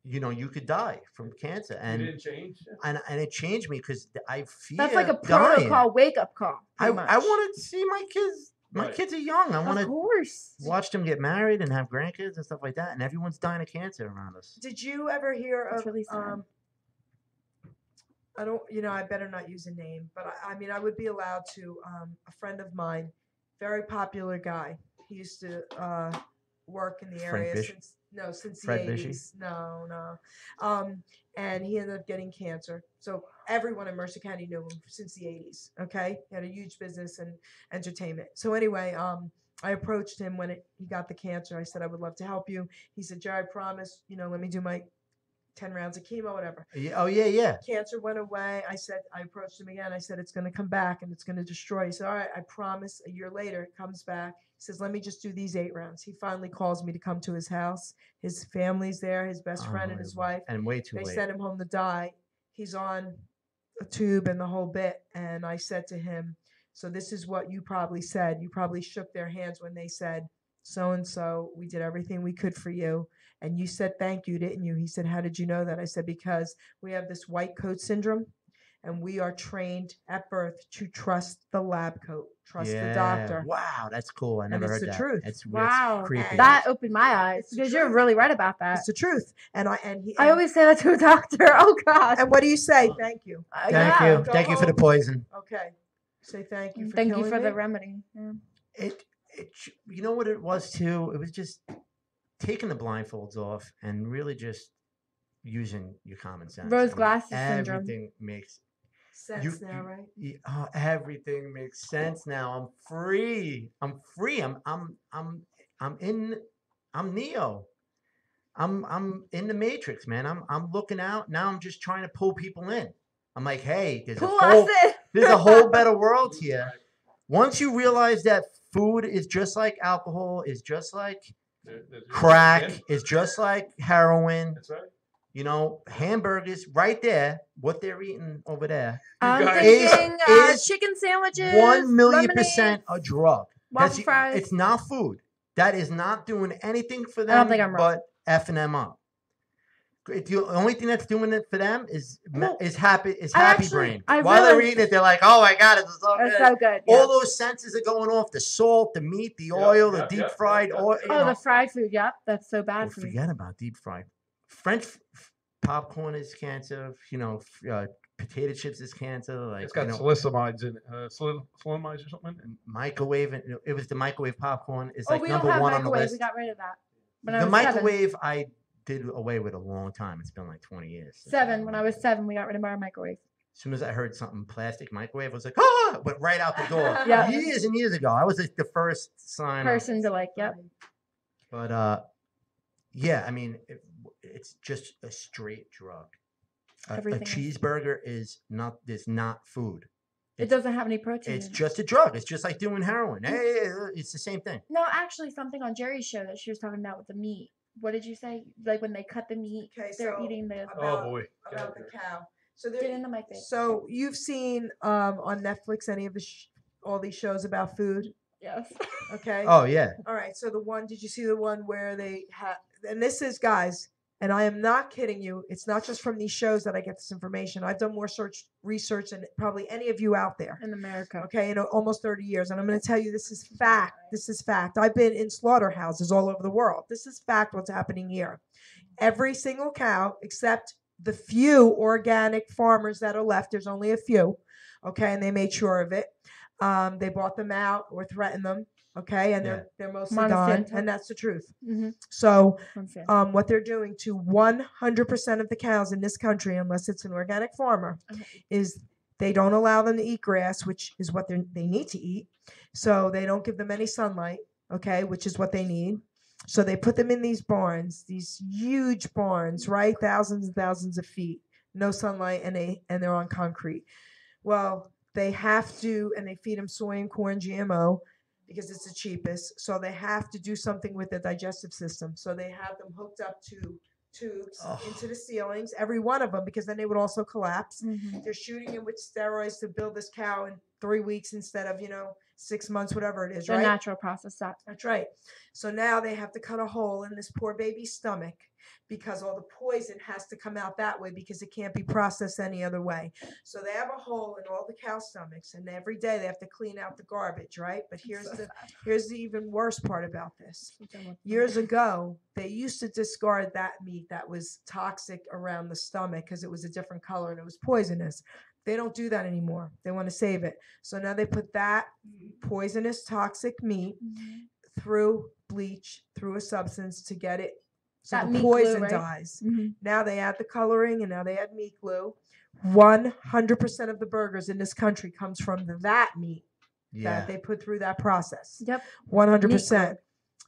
you could die from cancer, You and didn't change. it changed me because I fear That's like a dying. protocol wake up call. I pretty much. wanted to see my kids. My Right. kids are young. I want Of to course. watch them get married and have grandkids and stuff like that. And everyone's dying of cancer around us. Did you ever hear That's of really sad. I don't, I better not use a name, but I mean, I would be allowed to. A friend of mine, very popular guy. He used to work in the Frank area Bish? since Fred the Bishy? 80s. No. And he ended up getting cancer. So everyone in Mercer County knew him since the 80s. Okay, he had a huge business and entertainment. So anyway, I approached him when he got the cancer. I said I would love to help you. He said, "Jerry, I promise. Let me do my 10 rounds of chemo, whatever." Oh yeah. Cancer went away. I approached him again. I said, "It's going to come back and it's going to destroy." He said, "All right, I promise." A year later, it comes back. He says, "Let me just do these 8 rounds." He finally calls me to come to his house. His family's there, his best friend and his wife. And way too They late. sent him home to die. He's on a tube and the whole bit. And I said to him, "So this is what you probably said. You probably shook their hands when they said, 'So and so, we did everything we could for you. And you said thank you, didn't you?'" He said, "How did you know that?" I said, "Because we have this white coat syndrome, and we are trained at birth to trust the lab coat, trust the doctor." Wow, that's cool. I And never it's heard the that. truth. It's Wow. creepy. That opened my eyes It's the because you're truth. really right about that. It's the truth. And I always say that to a doctor. Oh God. And what do you say? Thank you. Thank Yeah. you. Go Thank you for the home. poison. Okay. Say thank you for Thank you killing for me. the remedy. Yeah. It you know what it was too? It was just taking the blindfolds off and really just using your common sense. Rose I mean, glasses syndrome. Everything makes Sense now, right? everything makes sense now. I'm free. I'm free. I'm Neo. I'm in the Matrix, man. I'm looking out. Now I'm just trying to pull people in. I'm like, hey, Pull us in. there's a whole better world here. Once you realize that food is just like alcohol, is just like crack, is just like heroin, That's right. hamburgers right there, what they're eating over there, I'm guys- thinking is chicken sandwiches. 1,000,000% a drug. Waffle fries. It's not food. That is not doing anything for them I don't think I'm wrong. but effing them up. The only thing that's doing it for them is Well, happy actually- brain. I While they're realized- eating it, they're like, "Oh my god, it's so That's good." so good. Yeah. All those senses are going off: the salt, the meat, the oil, the deep fried oil. Oh, the fried food. Yep, that's so bad for me. Forget about deep fried. French popcorn is cancer. Potato chips is cancer. Like It's got salicylamides in it. Salicylamides or something. and microwave. It was the microwave popcorn. It's Oh, like we don't number have one on the microwaves. list. We got rid of that. When I The was microwave I did away with a long time. It's been like 20 years. since I seven. When I was 7, we got rid of our microwave. As soon as I heard something plastic microwave, I was like, "Ah!" Went right out the door. Yeah. Years and years ago, I was like the first sign. Person to like, yep. But yeah, I mean, it's just a straight drug. A Everything is. cheeseburger is not food. It doesn't have any protein. It's in it. just a drug. It's just like doing heroin. Hey, it's the same thing. No, actually, something on Jerry's show that she was talking about with the meat. What did you say? Like when they cut the meat, Okay, they're so eating the. Oh boy. About the cow. So Get in the mic, babe. So you've seen on Netflix any of all these shows about food? Yes. Okay. Oh yeah. All right. So did you see the one where they had? And this is, guys, and I am not kidding you. It's not just from these shows that I get this information. I've done more research than probably any of you out there. In America. Okay, in almost 30 years. And I'm going to tell you, this is fact. This is fact. I've been in slaughterhouses all over the world. This is fact what's happening here. Every single cow, except the few organic farmers that are left, there's only a few, okay, and they made sure of it. They bought them out or threatened them, okay, and they're mostly gone, Monsanto. and that's the truth. Mm-hmm. So what they're doing to 100% of the cows in this country, unless it's an organic farmer, is they don't allow them to eat grass, which is what they need to eat. So they don't give them any sunlight, okay, which is what they need. So they put them in these barns, these huge barns, right? Thousands and thousands of feet, no sunlight, and they're on concrete. Well, they have to, and they feed them soy and corn GMO because it's the cheapest. So they have to do something with their digestive system. So they have them hooked up to tubes into the ceilings, every one of them, because then they would also collapse. Mm-hmm. They're shooting them with steroids to build this cow in 3 weeks instead of, 6 months, whatever it is, The right? natural process. That's right. So now they have to cut a hole in this poor baby's stomach because all the poison has to come out that way because it can't be processed any other way. So they have a hole in all the cow stomachs, and every day they have to clean out the garbage, right? But here's the even worse part about this. Years ago, they used to discard that meat that was toxic around the stomach because it was a different color and it was poisonous. They don't do that anymore. They want to save it. So now they put that poisonous, toxic meat through bleach, through a substance to get it so That the meat glue, poison right? dies. Mhm. Now they add the coloring and now they add meat glue. 100% of the burgers in this country comes from that meat Yeah. that they put through that process. Yep. 100%.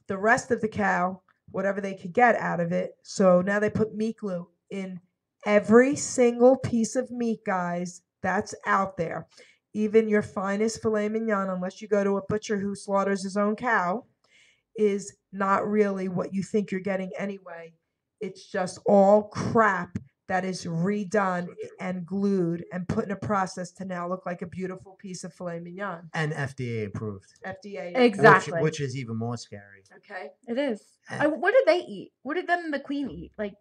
The rest of the cow, whatever they could get out of it. So now they put meat glue in every single piece of meat, guys, that's out there. Even your finest filet mignon, unless you go to a butcher who slaughters his own cow, is not really what you think you're getting anyway. It's just all crap that is redone and glued and put in a process to now look like a beautiful piece of filet mignon. And FDA approved. FDA. Exactly. Which is even more scary. Okay. It is. And- What did they eat? What did them and the queen eat? Like,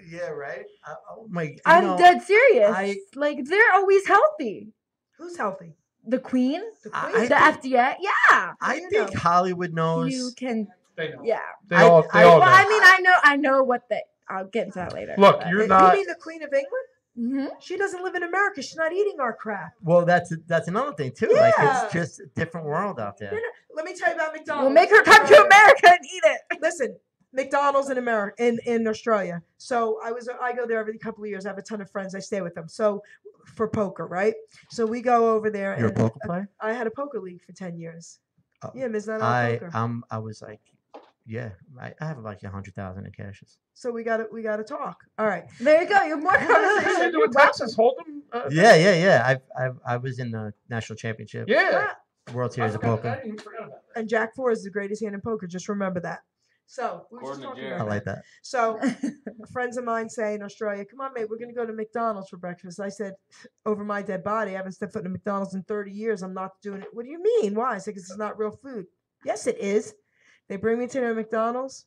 Yeah, right. Oh my! I'm dead serious. I- Like, they're always healthy. Who's healthy? The queen, The I queen? the FDA. Yeah. I you think know? Hollywood knows. You can. They know. Yeah. They I- all I- know. Well, I mean, I know what they. I'll get into that later. Look, you're You not. mean the Queen of England? Hmm. She doesn't live in America. She's not eating our crap. Well, that's another thing too. Like Yeah. it's just a different world out there. You know, let me tell you about McDonald's. We'll make her come to America and eat it. Listen, McDonald's in America, in Australia. So I go there every couple of years. I have a ton of friends. I stay with them. So for poker, right? So we go over there. You're a and poker player. I had a poker league for 10 years. Oh. Yeah, Ms. Not I poker. I was like, yeah, I have like 100,000 in cashes. So we got to talk. All right. There you go. You're more What do conversation. they do You're in Texas? Hold'em? Yeah. I was in the national championship, Yeah. World I Series of forgot- I poker. didn't even forget about that. And Jack 4 is the greatest hand in poker. Just remember that. So we were just According to talking Jerry. I about like that. that. So friends of mine say in Australia, come on, mate, we're going to go to McDonald's for breakfast. I said, over my dead body, I haven't stepped foot in a McDonald's in 30 years. I'm not doing it. What do you mean? Why? I said, because it's not real food. Yes, it is. They bring me to their McDonald's.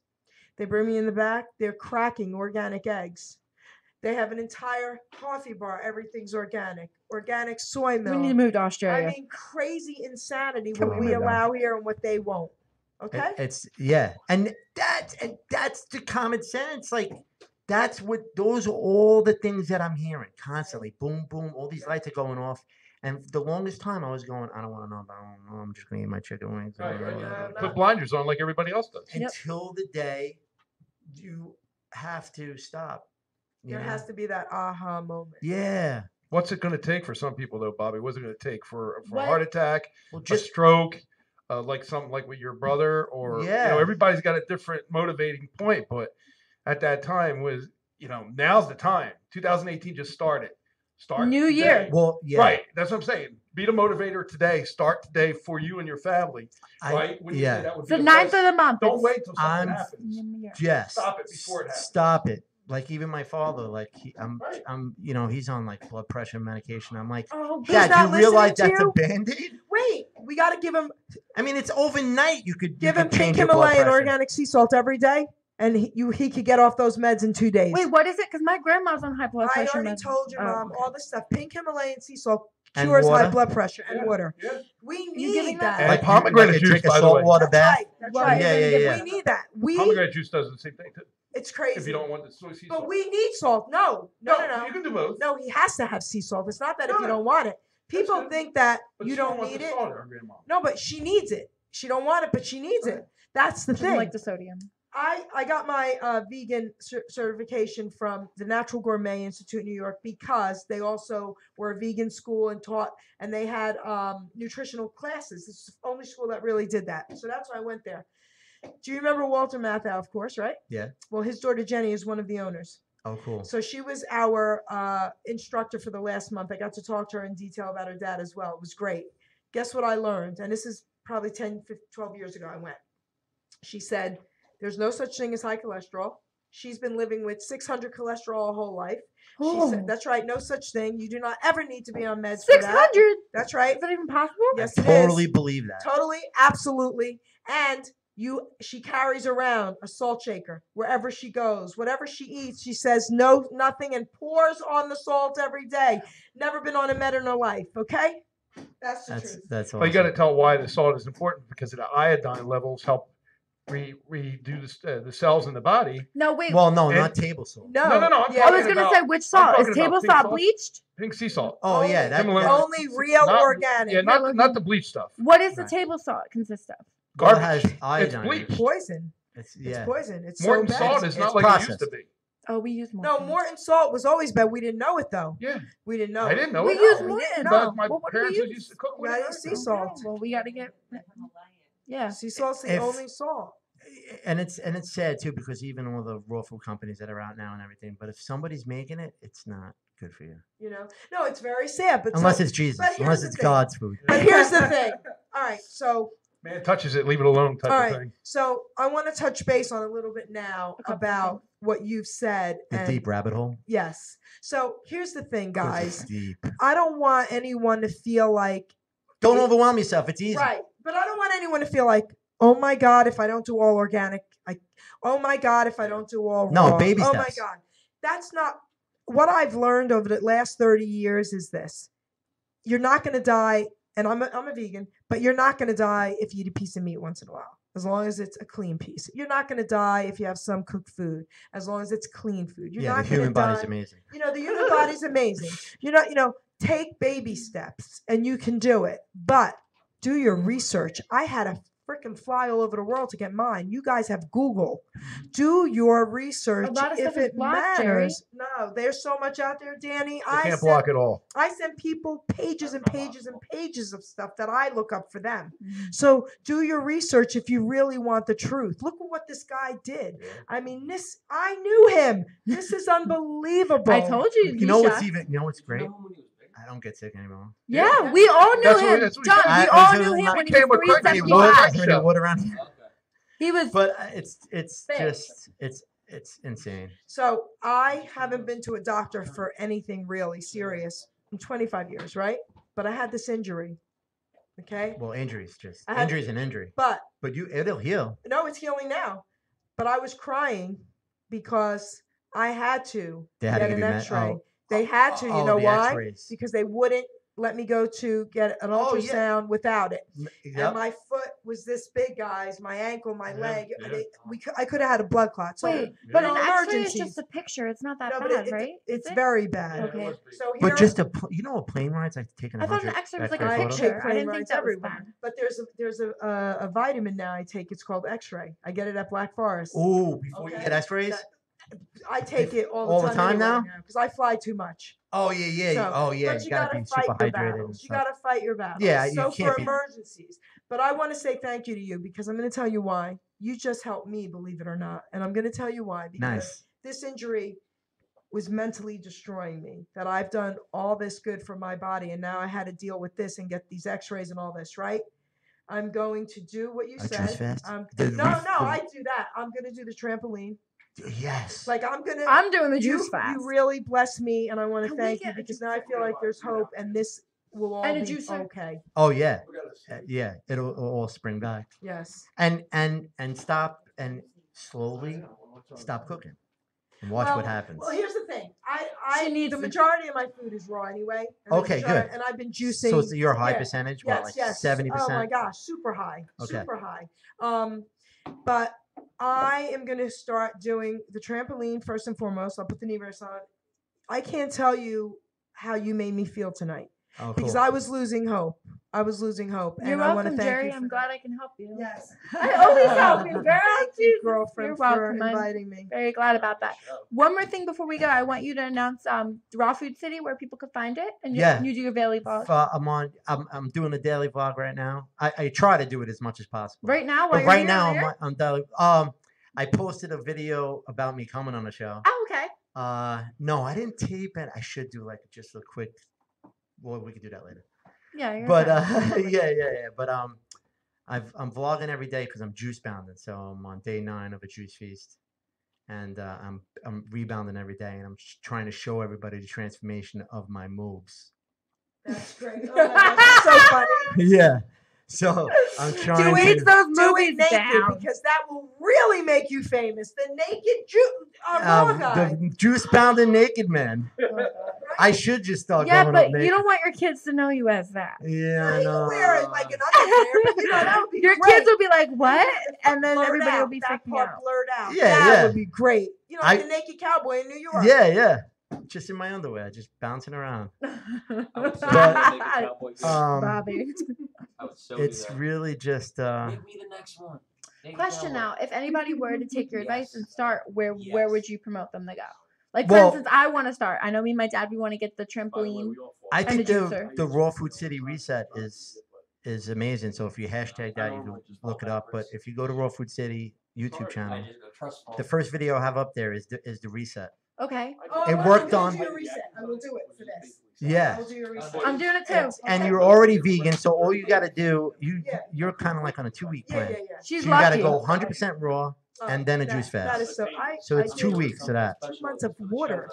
They bring me in the back. They're cracking organic eggs. They have an entire coffee bar. Everything's organic soy We milk. need to move to I Australia. mean, crazy insanity Come what on, we man. allow here and what they won't. Okay? It's yeah, and that's the common sense. Like those are all the things that I'm hearing constantly. Boom, boom. All these lights are going off. And for the longest time, I was going, I don't want to know about it. I'm just going to eat my chicken wings. Right, right. Yeah, Put blinders on like everybody else does. Yep. Until the day you have to stop. You There know? has to be that aha moment. Yeah. What's it going to take for some people, though, Bobby? What's it going to take for a What? heart attack, Well, a just stroke, like something like with your brother, or Yeah. everybody's got a different motivating point. But at that time was, now's the time. 2018 just started. Start New today. year. well, yeah. Right. That's what I'm saying. Be the motivator today. Start today for you and your family. Right? When you say yeah. that would It's be the the 9th best. of the month. Don't It's- wait till something I'm- happens. Yes. Stop it before it happens. Stop it. Like even my father, like Right. he's on like blood pressure medication. I'm like, Oh, Dad, not do you realize listening to that's you? a band-aid? Wait, we got to give him I mean, it's overnight. You could him pink change your blood Himalayan pressure. organic sea salt every day, and he could get off those meds in 2 days. Wait, what is it? Because my grandma's on high blood I pressure. already med- told your Oh, mom okay. all this stuff. Pink Himalayan sea salt And cures high water? blood pressure and Yeah, water. yeah. We You giving need that? that. And Like you- pomegranate like juice, drink a by the way. saltwater That's bath. right. That's Well, right. Yeah, yeah, yeah. We need that. Pomegranate juice does the same thing too. It's crazy. If you don't want the soy sea but salt. we need salt. No. You can do both. No, he has to have sea salt. It's not that if you No. don't want it. People good. think that But you she don't want need the it. salt, our grandma. No, but she needs it. She don't want it, but she needs it. That's the She doesn't thing. like the sodium. I got my vegan certification from the Natural Gourmet Institute in New York because they also were a vegan school and taught, and they had nutritional classes. It's the only school that really did that. So that's why I went there. Do you remember Walter Matthau, of course, right? Yeah. Well, his daughter Jenny is one of the owners. Oh, cool. So she was our instructor for the last month. I got to talk to her in detail about her dad as well. It was great. Guess what I learned? And this is probably 10, 15, 12 years ago I went. She said, there's no such thing as high cholesterol. She's been living with 600 cholesterol her whole life. She Oh, said, that's right, no such thing. You do not ever need to be on meds for that. 600. That's right. Is that even possible? Yes, I it totally is. believe that. Totally, absolutely. And she carries around a salt shaker wherever she goes. Whatever she eats, she says no, nothing, and pours on the salt every day. Never been on a med in her life, okay? That's the truth. That's awesome. Well, you got to tell why the salt is important, because the iodine levels help redo the cells in the body. No, wait. Well, no, And- not table salt. No, I'm I was talking gonna about- say which I'm salt is talking about table pink salt salt. bleached? Pink sea salt. Oh yeah, that, Himalayan- that Only real Not- organic. Yeah, not the bleach stuff. What is the Right. table salt consist of? well, it Garbage. has iodine. It's in it. bleach. Poison. It's, It's yeah. poison. It's Morton so bad. salt is not It's like it used to processed. be. Oh, we use more. No, Morton salt was always bad. We didn't know it though. Yeah, We didn't know. I it. didn't know We it. use No, more. we didn't No. know. My Well, what do we parents use? used to cook We with gotta it. use sea salt. Well, we gotta get. Yeah. Sea salt's the If- only salt. And it's sad too, because even all the raw food companies that are out now and everything, but if somebody's making it, it's not good for you. You know. No, it's very sad. But Unless so, it's Jesus, but here's unless the it's thing. God's food. But here's the thing. All right. So Man touches it, leave it alone type all of right. thing. So I want to touch base on a little bit now A couple about things. what you've said. The and deep rabbit hole. yes. So here's the thing, 'Cause it's guys. deep. I don't want anyone to feel like Don't overwhelm yourself. It's easy. right, but I don't want anyone to feel like, oh my God, if I don't do all organic, oh my God, if I don't do all No, raw. baby Oh my steps. God, that's not what I've learned over the last 30 years. Is this: you're not going to die, and I'm a vegan, but you're not going to die if you eat a piece of meat once in a while, as long as it's a clean piece. You're not going to die if you have some cooked food, as long as it's clean food. You're Yeah, not the going to human die. body's amazing. You know, the human body's amazing. You're not, take baby steps and you can do it, but do your research. I had to freaking fly all over the world to get mine. You guys have Google. Do your research A lot of if stuff is it blocked, Jerry. matters. No, there's so much out there, Danny. You I can't send, block it all. I send people pages and pages and pages of stuff that I look up for them. Mm-hmm. So do your research if you really want the truth. Look at what this guy did. I mean, I knew him. This is unbelievable. I told you. You know Nisha. what's even? You know what's great? I don't get sick anymore. Yeah, we all knew That's what- him. that's what he John, said. we I- all I knew was him not- when he Came was with Craig, he Any was wood, Black 375. Show. wood around here. He was. But it's Fair. just it's insane. So I haven't been to a doctor for anything really serious in 25 years, right? But I had this injury. Okay. Well, injuries just I had- injury's an injury, But but it'll heal. no, it's healing now. But I was crying because I had to They had to get give an you med- X-ray. oh. They had to. You Oh, know the why? X-rays. Because they wouldn't let me go to get an Oh, yeah. ultrasound without it. Yep. And my foot was this big, guys. My ankle, my Yeah, leg. yeah. I could have had a blood clot. So Wait, but no an X-ray is emergencies. just a picture. It's not that No, but bad, it- right? it's Is it? very bad. Okay. So But here- just a plane ride's like taking I a thought an 100 X-ray was like X-ray a photo. I picture. take I plane didn't think rides that was everywhere. bad. But there's a vitamin now I take. It's called X-ray. I get it at Black Forest. Ooh, before you Okay. get X-rays. That- I take it all All the the time, time because I fly too much. Oh yeah. So, Oh yeah. but You gotta be fight super your hydrated and battles. You stuff. gotta fight your battles. Yeah, you so can't for be- emergencies. But I want to say thank you to you because I'm going to tell you why. You just helped me, believe it or not, and I'm going to tell you why. Because Nice. this injury was mentally destroying me. That I've done all this good for my body, and now I had to deal with this and get these X-rays and all this. Right? I'm going to do what you I said. choose fast. No, The- I do that. I'm going to do the trampoline. Yes. Like I'm gonna. I'm doing the you, juice fast. You really blessed me, and I want to Can we thank you get a because juice now I feel like there's hope, and this will all And a be juicer? okay. Oh yeah. Yeah. It'll all spring back. Yes. And stop and slowly stop cooking and watch what happens. Well, here's the thing. She needs the to- majority of my food is raw anyway. and the Okay, majority- good. And I've been juicing. So it's your high yeah. percentage, Yes, what, like yes. 70%? Oh my gosh, super high. Okay. Super high. But I am gonna start doing the trampoline first and foremost. I'll put the knee brace on. I can't tell you how you made me feel tonight Oh, because cool. I was losing hope. I was losing hope, You're and I want to welcome, thank Jerry. you. For I'm glad I can help you. Yes. I always help you, girl. Thank you, Jesus. girlfriend, You're for welcome. I'm inviting me. very glad about that. One more thing before we go, I want you to announce Raw Food City where people could find it, and Yeah. you do your daily vlog I'm doing a daily vlog right now. I try to do it as much as possible. right now. While But you're right here now on air? I'm daily. I posted a video about me coming on the show. Oh, okay. No, I didn't tape it. I should do like just a quick. Well, we could do that later. Yeah. You're But fine. yeah. But I'm vlogging every day because I'm juice bounding. So I'm on day 9 of a juice feast, and I'm rebounding every day, and I'm trying to show everybody the transformation of my moves. That's great. Oh, that's so funny. Yeah. So I'm trying Tweet to. those Do movies it naked down. because that will really make you famous. The naked raw guy. The juice pounding naked man. I should just start Yeah, going but up naked. you don't want your kids to know you as that. Yeah, I You know. wear it like an underwear, but that would be Your great. kids will be like, "What?" And then Blurred everybody out. will be that freaking part out. blurred out. Yeah, that yeah. would be great. You know, like the naked cowboy in New York. Yeah. Just in my underwear, just bouncing around. Bobby. It's really just. Make me the next one. Question now: if anybody were to take your advice and start, where would you promote them to go? Like, Well- for instance, I want to start. I know me and my dad, we want to get the trampoline. I And think the juicer. the Raw Food City reset is amazing. So if you hashtag that, you can look it up. But if you go to Raw Food City YouTube channel, the first video I have up there is the reset. Okay, Oh, It I'm worked gonna on- do your reset. I will do it for this. Yeah. I will do your reset. I'm doing it too. And you're already vegan, so all you got to do Yeah. you're kind of like on a 2-week Yeah, plan. yeah, yeah. She's So you got to lucky. go 100% raw, Oh, and then a that- juice That fast. is so. So it's I 2 did weeks of that. 2 months of water.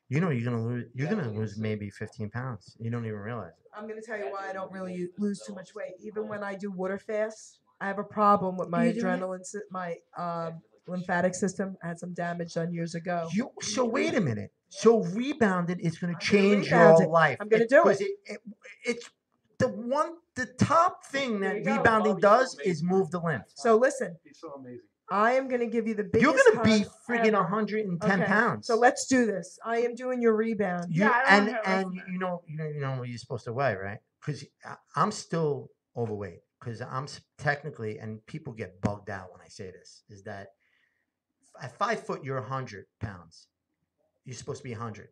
You know you're gonna lose maybe 15 pounds. You don't even realize it. I'm gonna tell you why I don't really lose too much weight. Even when I do water fasts, I have a problem with my You do it? adrenaline, my lymphatic system. I had some damage done years ago. So wait a minute. So rebounded is going to change rebound your it. life. I'm gonna do 'cause It's the top thing There that you go. rebounding does is move the lymph. So listen, He's so amazing. I am gonna give you the biggest. You're going to be hug friggin' ever. 110 Okay, pounds. So let's do this. I am doing your rebound. You, Yeah, I don't and wanna hear and less than you know what you're supposed to weigh, right? Because I'm still overweight. Because technically, and people get bugged out when I say this, is that at 5 foot you're 100 pounds. You're supposed to be 100.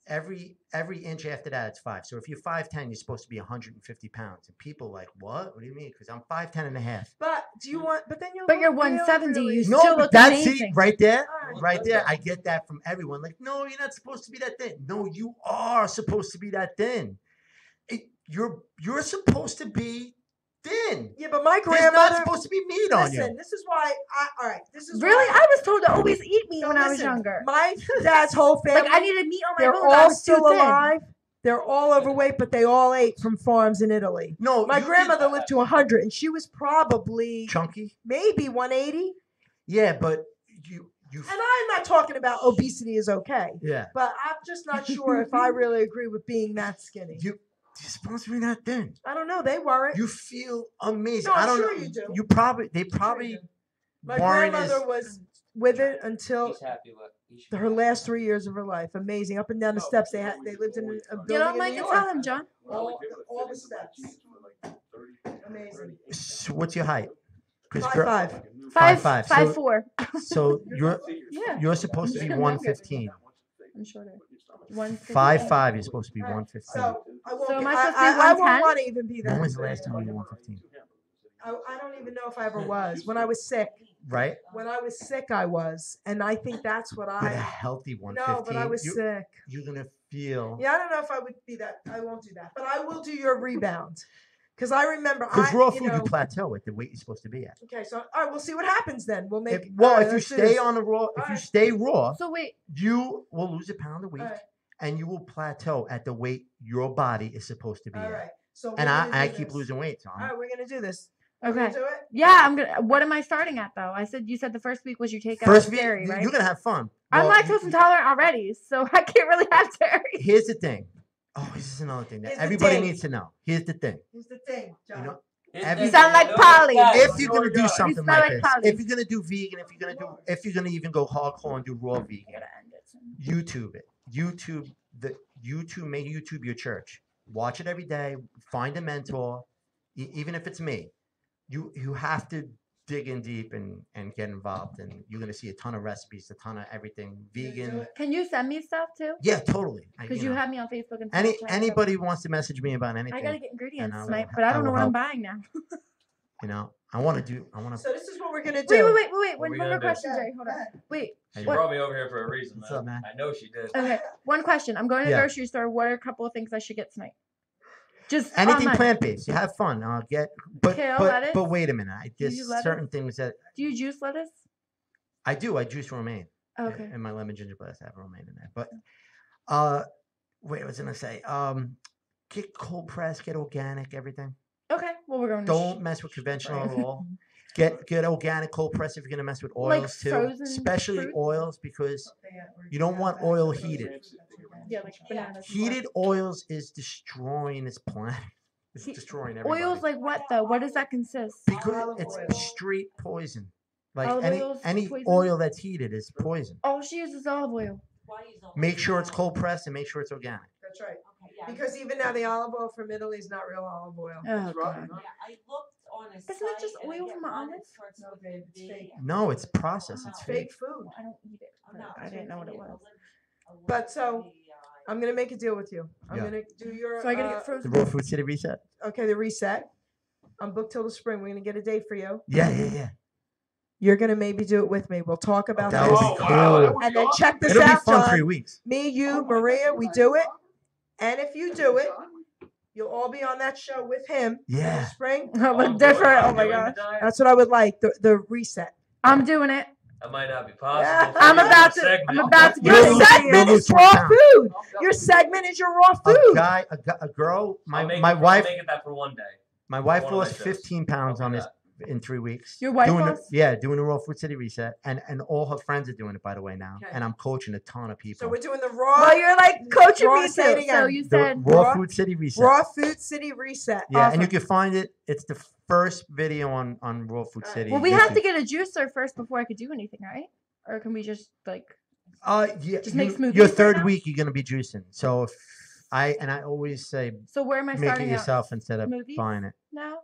Every inch after that, it's 5. So if you're 5'10", you're supposed to be 150 pounds. And people are like, what? What do you mean? Because I'm 5'10" and a half. But do you want? But then you'll. But you're look real 170, really- you No, still but look that's amazing. it right there. Alright. Right there. I get that from everyone. Like, no, you're not supposed to be that thin. No, you are supposed to be that thin. You're supposed to be thin. Yeah, but my There's grandmother. not supposed to be meat on Listen, you. this is why. All right, this is Really? Why, I was told to always eat meat No, when I was listen, younger. My dad's whole family. Like, I needed meat on my they're bones. I all was too still thin. alive. They're all overweight, but they all ate from farms in Italy. No, My you grandmother lived to 100, and she was probably chunky. maybe 180. Yeah, but you And I'm not talking about obesity is okay, yeah. but I'm just not sure if I really agree with being that skinny. You're supposed to be that thin. I don't know. They weren't. You feel amazing. No, I'm I don't sure know. you do. They probably My weren't grandmother as- was with it until He's happy. Look. He should her be last 3 years of her life. Amazing. Up and down the steps. They lived in a building You know, in Mike, New and York. tell him, John. All the steps. Amazing. So what's your height? 'Cause 5'5". 5'5". So- 5'4". So Yeah, you're supposed to be 115. I'm shorter. 150. 5'5", you're supposed to be 115. So I won't. So am get- I supposed to be I won't 110? want to even be that. When was the last time you were 115? I don't even know if I ever was. When I was sick. Right? When I was sick, I was, and I think that's what But a I. healthy 115. No, but I was sick. You're gonna feel. Yeah, I don't know if I would be that. I won't do that, but I will do your rebound, because I remember. Because raw you food, you know, plateau at the weight you're supposed to be at. Okay, so all right, we'll see what happens then. We'll make. If you let's do stay this. on the raw, if you Alright. stay raw, So wait, you will lose a pound a week, Alright. and you will plateau at the weight your body is supposed to be All at. right. So And we're gonna I do keep this. losing weight, so All right, we're gonna do this. We're okay. gonna do it. Yeah, I'm gonna. What am I starting at though? You said the first week was you take out first dairy, right? you're gonna have fun. I'm Well, lactose intolerant already, so I can't really have dairy. Here's the thing. Oh, this is another thing that Here's the everybody thing. needs to know. Here's the thing. Here's the thing, John. You know, Every- You sound like Polly. if you're gonna do something smell like like this, Polly. if you're gonna do vegan, if you're gonna even go hardcore and do raw vegan, YouTube it. Make YouTube your church. Watch it every day. Find a mentor, even if it's me. You have to dig in deep and get involved, and you're gonna see a ton of recipes, a ton of everything vegan. Can you send me stuff too? Yeah, totally. Because you know, have me on Facebook and any Snapchat, so anybody wants to message me about anything. I gotta get ingredients I will- tonight, but I I don't know will what I'm help. buying now. You know, I want to. So this is what we're gonna Wait, do. wait. What One we more gonna do? question, Jerry. Hold on. Wait. She What- brought me over here for a reason, What's up, man? I know she did. Okay. One question. I'm going to the Yeah. grocery store. What are a couple of things I should get tonight? Just Anything online. plant based. You have fun. Kale, lettuce? but wait a minute. Do you There's use lettuce? certain things that Do you juice lettuce? I do. I juice romaine. Okay. In my lemon ginger blast, I have romaine in there. But wait, I was gonna say, get cold press, get organic, everything. Okay. Well, we're going. Don't mess with conventional at all. Get organic cold press if you're gonna mess with Like oils too, frozen especially fruits? oils because you don't want oil heated. Yeah, like bananas. Heated oils is destroying this planet. It's destroying everybody. Oils like what though? What does that consist? because Olive it's oil. straight poison. Like Olive any oil's any poison? oil that's heated is poison. Oh, she uses olive oil. Make sure it's cold pressed and make sure it's organic. That's right. Because even now the olive oil from Italy is not real olive oil. Oh It's god. rotten, huh? I looked on a Isn't it just oil from an olive? No, babe, it's fake. No, it's processed. It's fake. Fake food. I don't eat it. but I didn't know what it was. But so I'm gonna make a deal with you. I'm Yeah. gonna do your So I gotta get The frozen. Raw Food City reset. okay, the reset. I'm booked till the spring. We're gonna get a date for you. Yeah. You're gonna maybe do it with me. We'll talk about That this. would be cool. And then check this It'll be out, fun John. 3 weeks. Me, you, Maria, we do it. And if you do it, you'll all be on that show with him in the Yeah. spring. I look different. Oh my gosh. That's what I would like. The reset. I'm doing it. That might not be Yeah. possible. I'm for you about in a to- segment. I'm about to Your get You'll lose- segment you'll lose is 20 raw pounds. food. Your segment is your raw A food. guy, a girl. I'll make My it- I'll wife. make it that for one day. My wife One of my lost shows. 15 pounds I'll on do this in 3 weeks. Your wife doing lost? doing the Raw Food City reset, and all her friends are doing it by the way now, Okay. and I'm coaching a ton of So people. we're doing the raw Well, you're like coaching Raw, me say it too. So again. you The said Raw raw- Food City reset. raw food city reset. Yeah, and you Awesome. can find it. It's the first video on Raw Food Alright. City. Well, we have YouTube. to get a juicer first before I could do anything, right? Or can we just like? Yeah, Just make smoothies your right third now? week you're gonna be juicing. So if I always say So where am I make it starting out? yourself instead of Smoothies? buying it. No.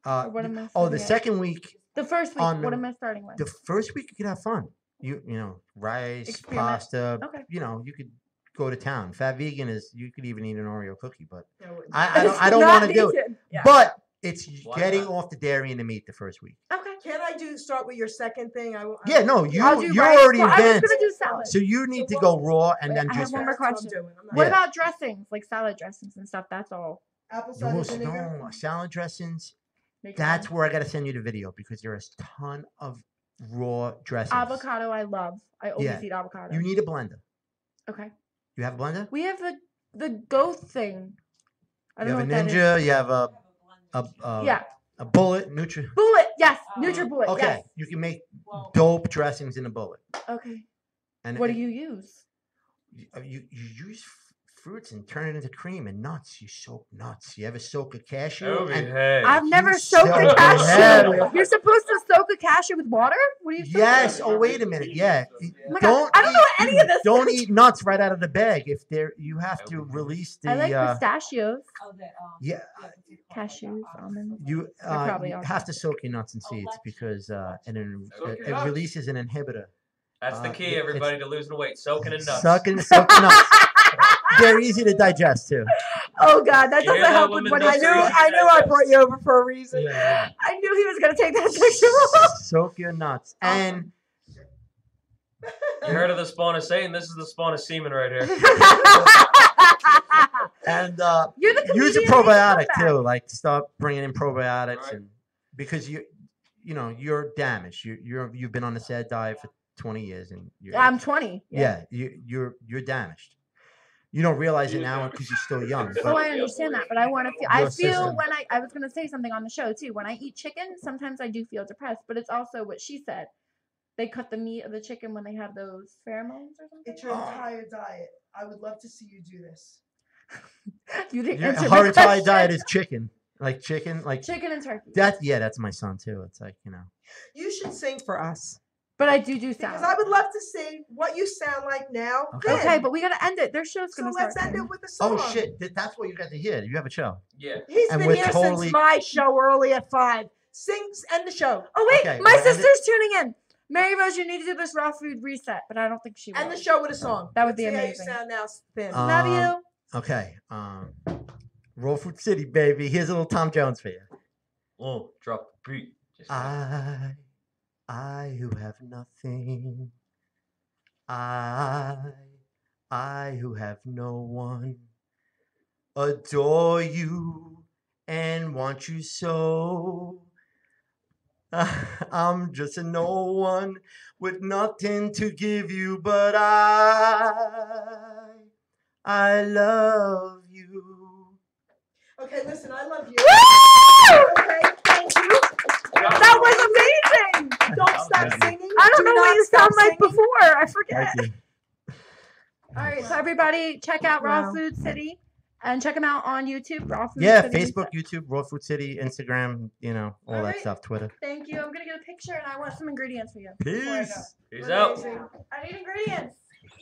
Uh, Or what am I? oh, the starting at? second week, The first week. on What the- am I starting with? the first week you could have fun. You know, rice, Experiment. pasta. Okay. You know, you could go to town. Fat vegan is you could even eat an Oreo cookie, but Yeah, we- I don't Not want to do it. vegan. Yeah. But it's Why getting not? off the dairy and the meat the first week. Okay. Can I start with your second thing? Yeah, no, I'll do you're rice. already Well, I was advanced. gonna do salad. So you need to go raw and then I have juice one it. more question. What Yeah. about dressings, like salad dressings and stuff? That's all. Apple cider No, vinegar. no, salad dressings. Make it That's fun. where I gotta send you the video because there is a ton of raw dressings. Avocado. I love. I always Yeah. eat avocado. You need a blender. Okay. You have a blender? We have the goat thing. I You don't have a know what that is. Ninja. You have Yeah. a Bullet. Nutri. Bullet. Yes. NutriBullet. Okay, Yes. you can make dope dressings in a Bullet. Okay. And What do you use? you use fruits and turn it into cream and nuts. You soak nuts. You ever soak a cashew? Toby, And- hey. I've never you soaked a so cashew. bad. You're supposed to soak a cashew with water? What are you? Yes. soaking? Oh, wait a minute. Yeah. Oh my God, I don't know what any of this Don't is. eat nuts right out of the bag. If they're, you have to release the. I like pistachios, Yeah. cashews, almonds. You, probably you awesome. have to soak your nuts and seeds because and then Soak your it nuts. releases an inhibitor. That's the key, it's- everybody, to losing weight. Soaking in nuts. Soaking nuts. They're easy to digest too. Oh God, that You hear doesn't that, help with woman? what I I knew. knew. I knew I brought you over for a reason. Yeah. I knew he was gonna take that picture off. Soak your nuts and You heard of the spawn of Satan? This is the spawn of semen right here. You're the use a comedian probiotic comeback. too. Like start bringing in probiotics Right. and because you're damaged. You've been on the sad diet for 20 years and you're I'm 20. you're damaged. You don't realize it now because you're still young. Oh, But I understand that, but I want to feel. I Your feel system. when I was gonna say something on the show too. When I eat chicken, sometimes I do feel depressed, but it's also what she said. They cut the meat of the chicken when they have those pheromones or something. It's your entire diet. I would love to see you do this. You didn't your answer my her entire question. diet is chicken. Like chicken. Like Chicken and turkey. that's my son too. It's like, You should sing for us But I do because sound. I would love to see what you sound like now. Okay. Okay, but we gotta end it. Their show's So gonna let's start. end it soon. with a song. oh shit, that's what you got to hear. You have a show. Yeah. He's And been we're here totally- since my show early at 5. Sing, end the show. Oh wait, Okay, my we'll end it- sister's tuning in. Mary Rose, you need to do this raw food reset, but I don't think she will. End the show with a song. That would be Let's see amazing. How you sound now, Thin. Love you. Okay. Raw Food City, baby. Here's a little Tom Jones for you. Oh, drop the beat. Just I who have nothing. I who have no one. Adore you and want you so. I'm just a no one with nothing to give you, but I love you. Okay, listen, I love you. Woo! Okay, thank you. That was amazing. Don't stop singing. I don't Do know what not you stop sound like singing. before. I forget. Thank you. All right, so everybody check out Raw Wow. Food City and check them out on YouTube. Raw Food Yeah, City. Facebook, YouTube, Raw Food City, Instagram, you know, all that Alright. stuff, Twitter. Thank you. I'm gonna get a picture and I want some ingredients for you. before I go. Peace. Peace out. Amazing. I need ingredients.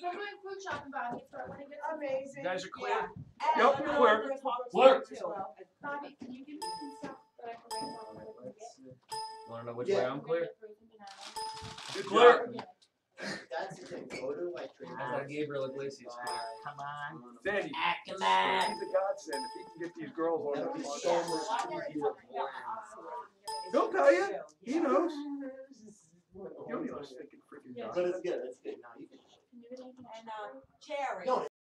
I'm doing food shopping Bobby, so I want to get some. Amazing. You guys are clear. And Yep, I'm clear. gonna talk to Clear. you as well. Bobby, can you give me some stuff that I can write down really quick? Want to know which way I'm clear? You're clear. That's the thing. Go to like Gabriel Iglesias clear. Come on. Danny, Come on. he's a godsend. If he can get these girls on the so much easier. He'll tell you. He knows. He only knows thinking freaking But it's good. It's good. No, you can. And Cherry. No,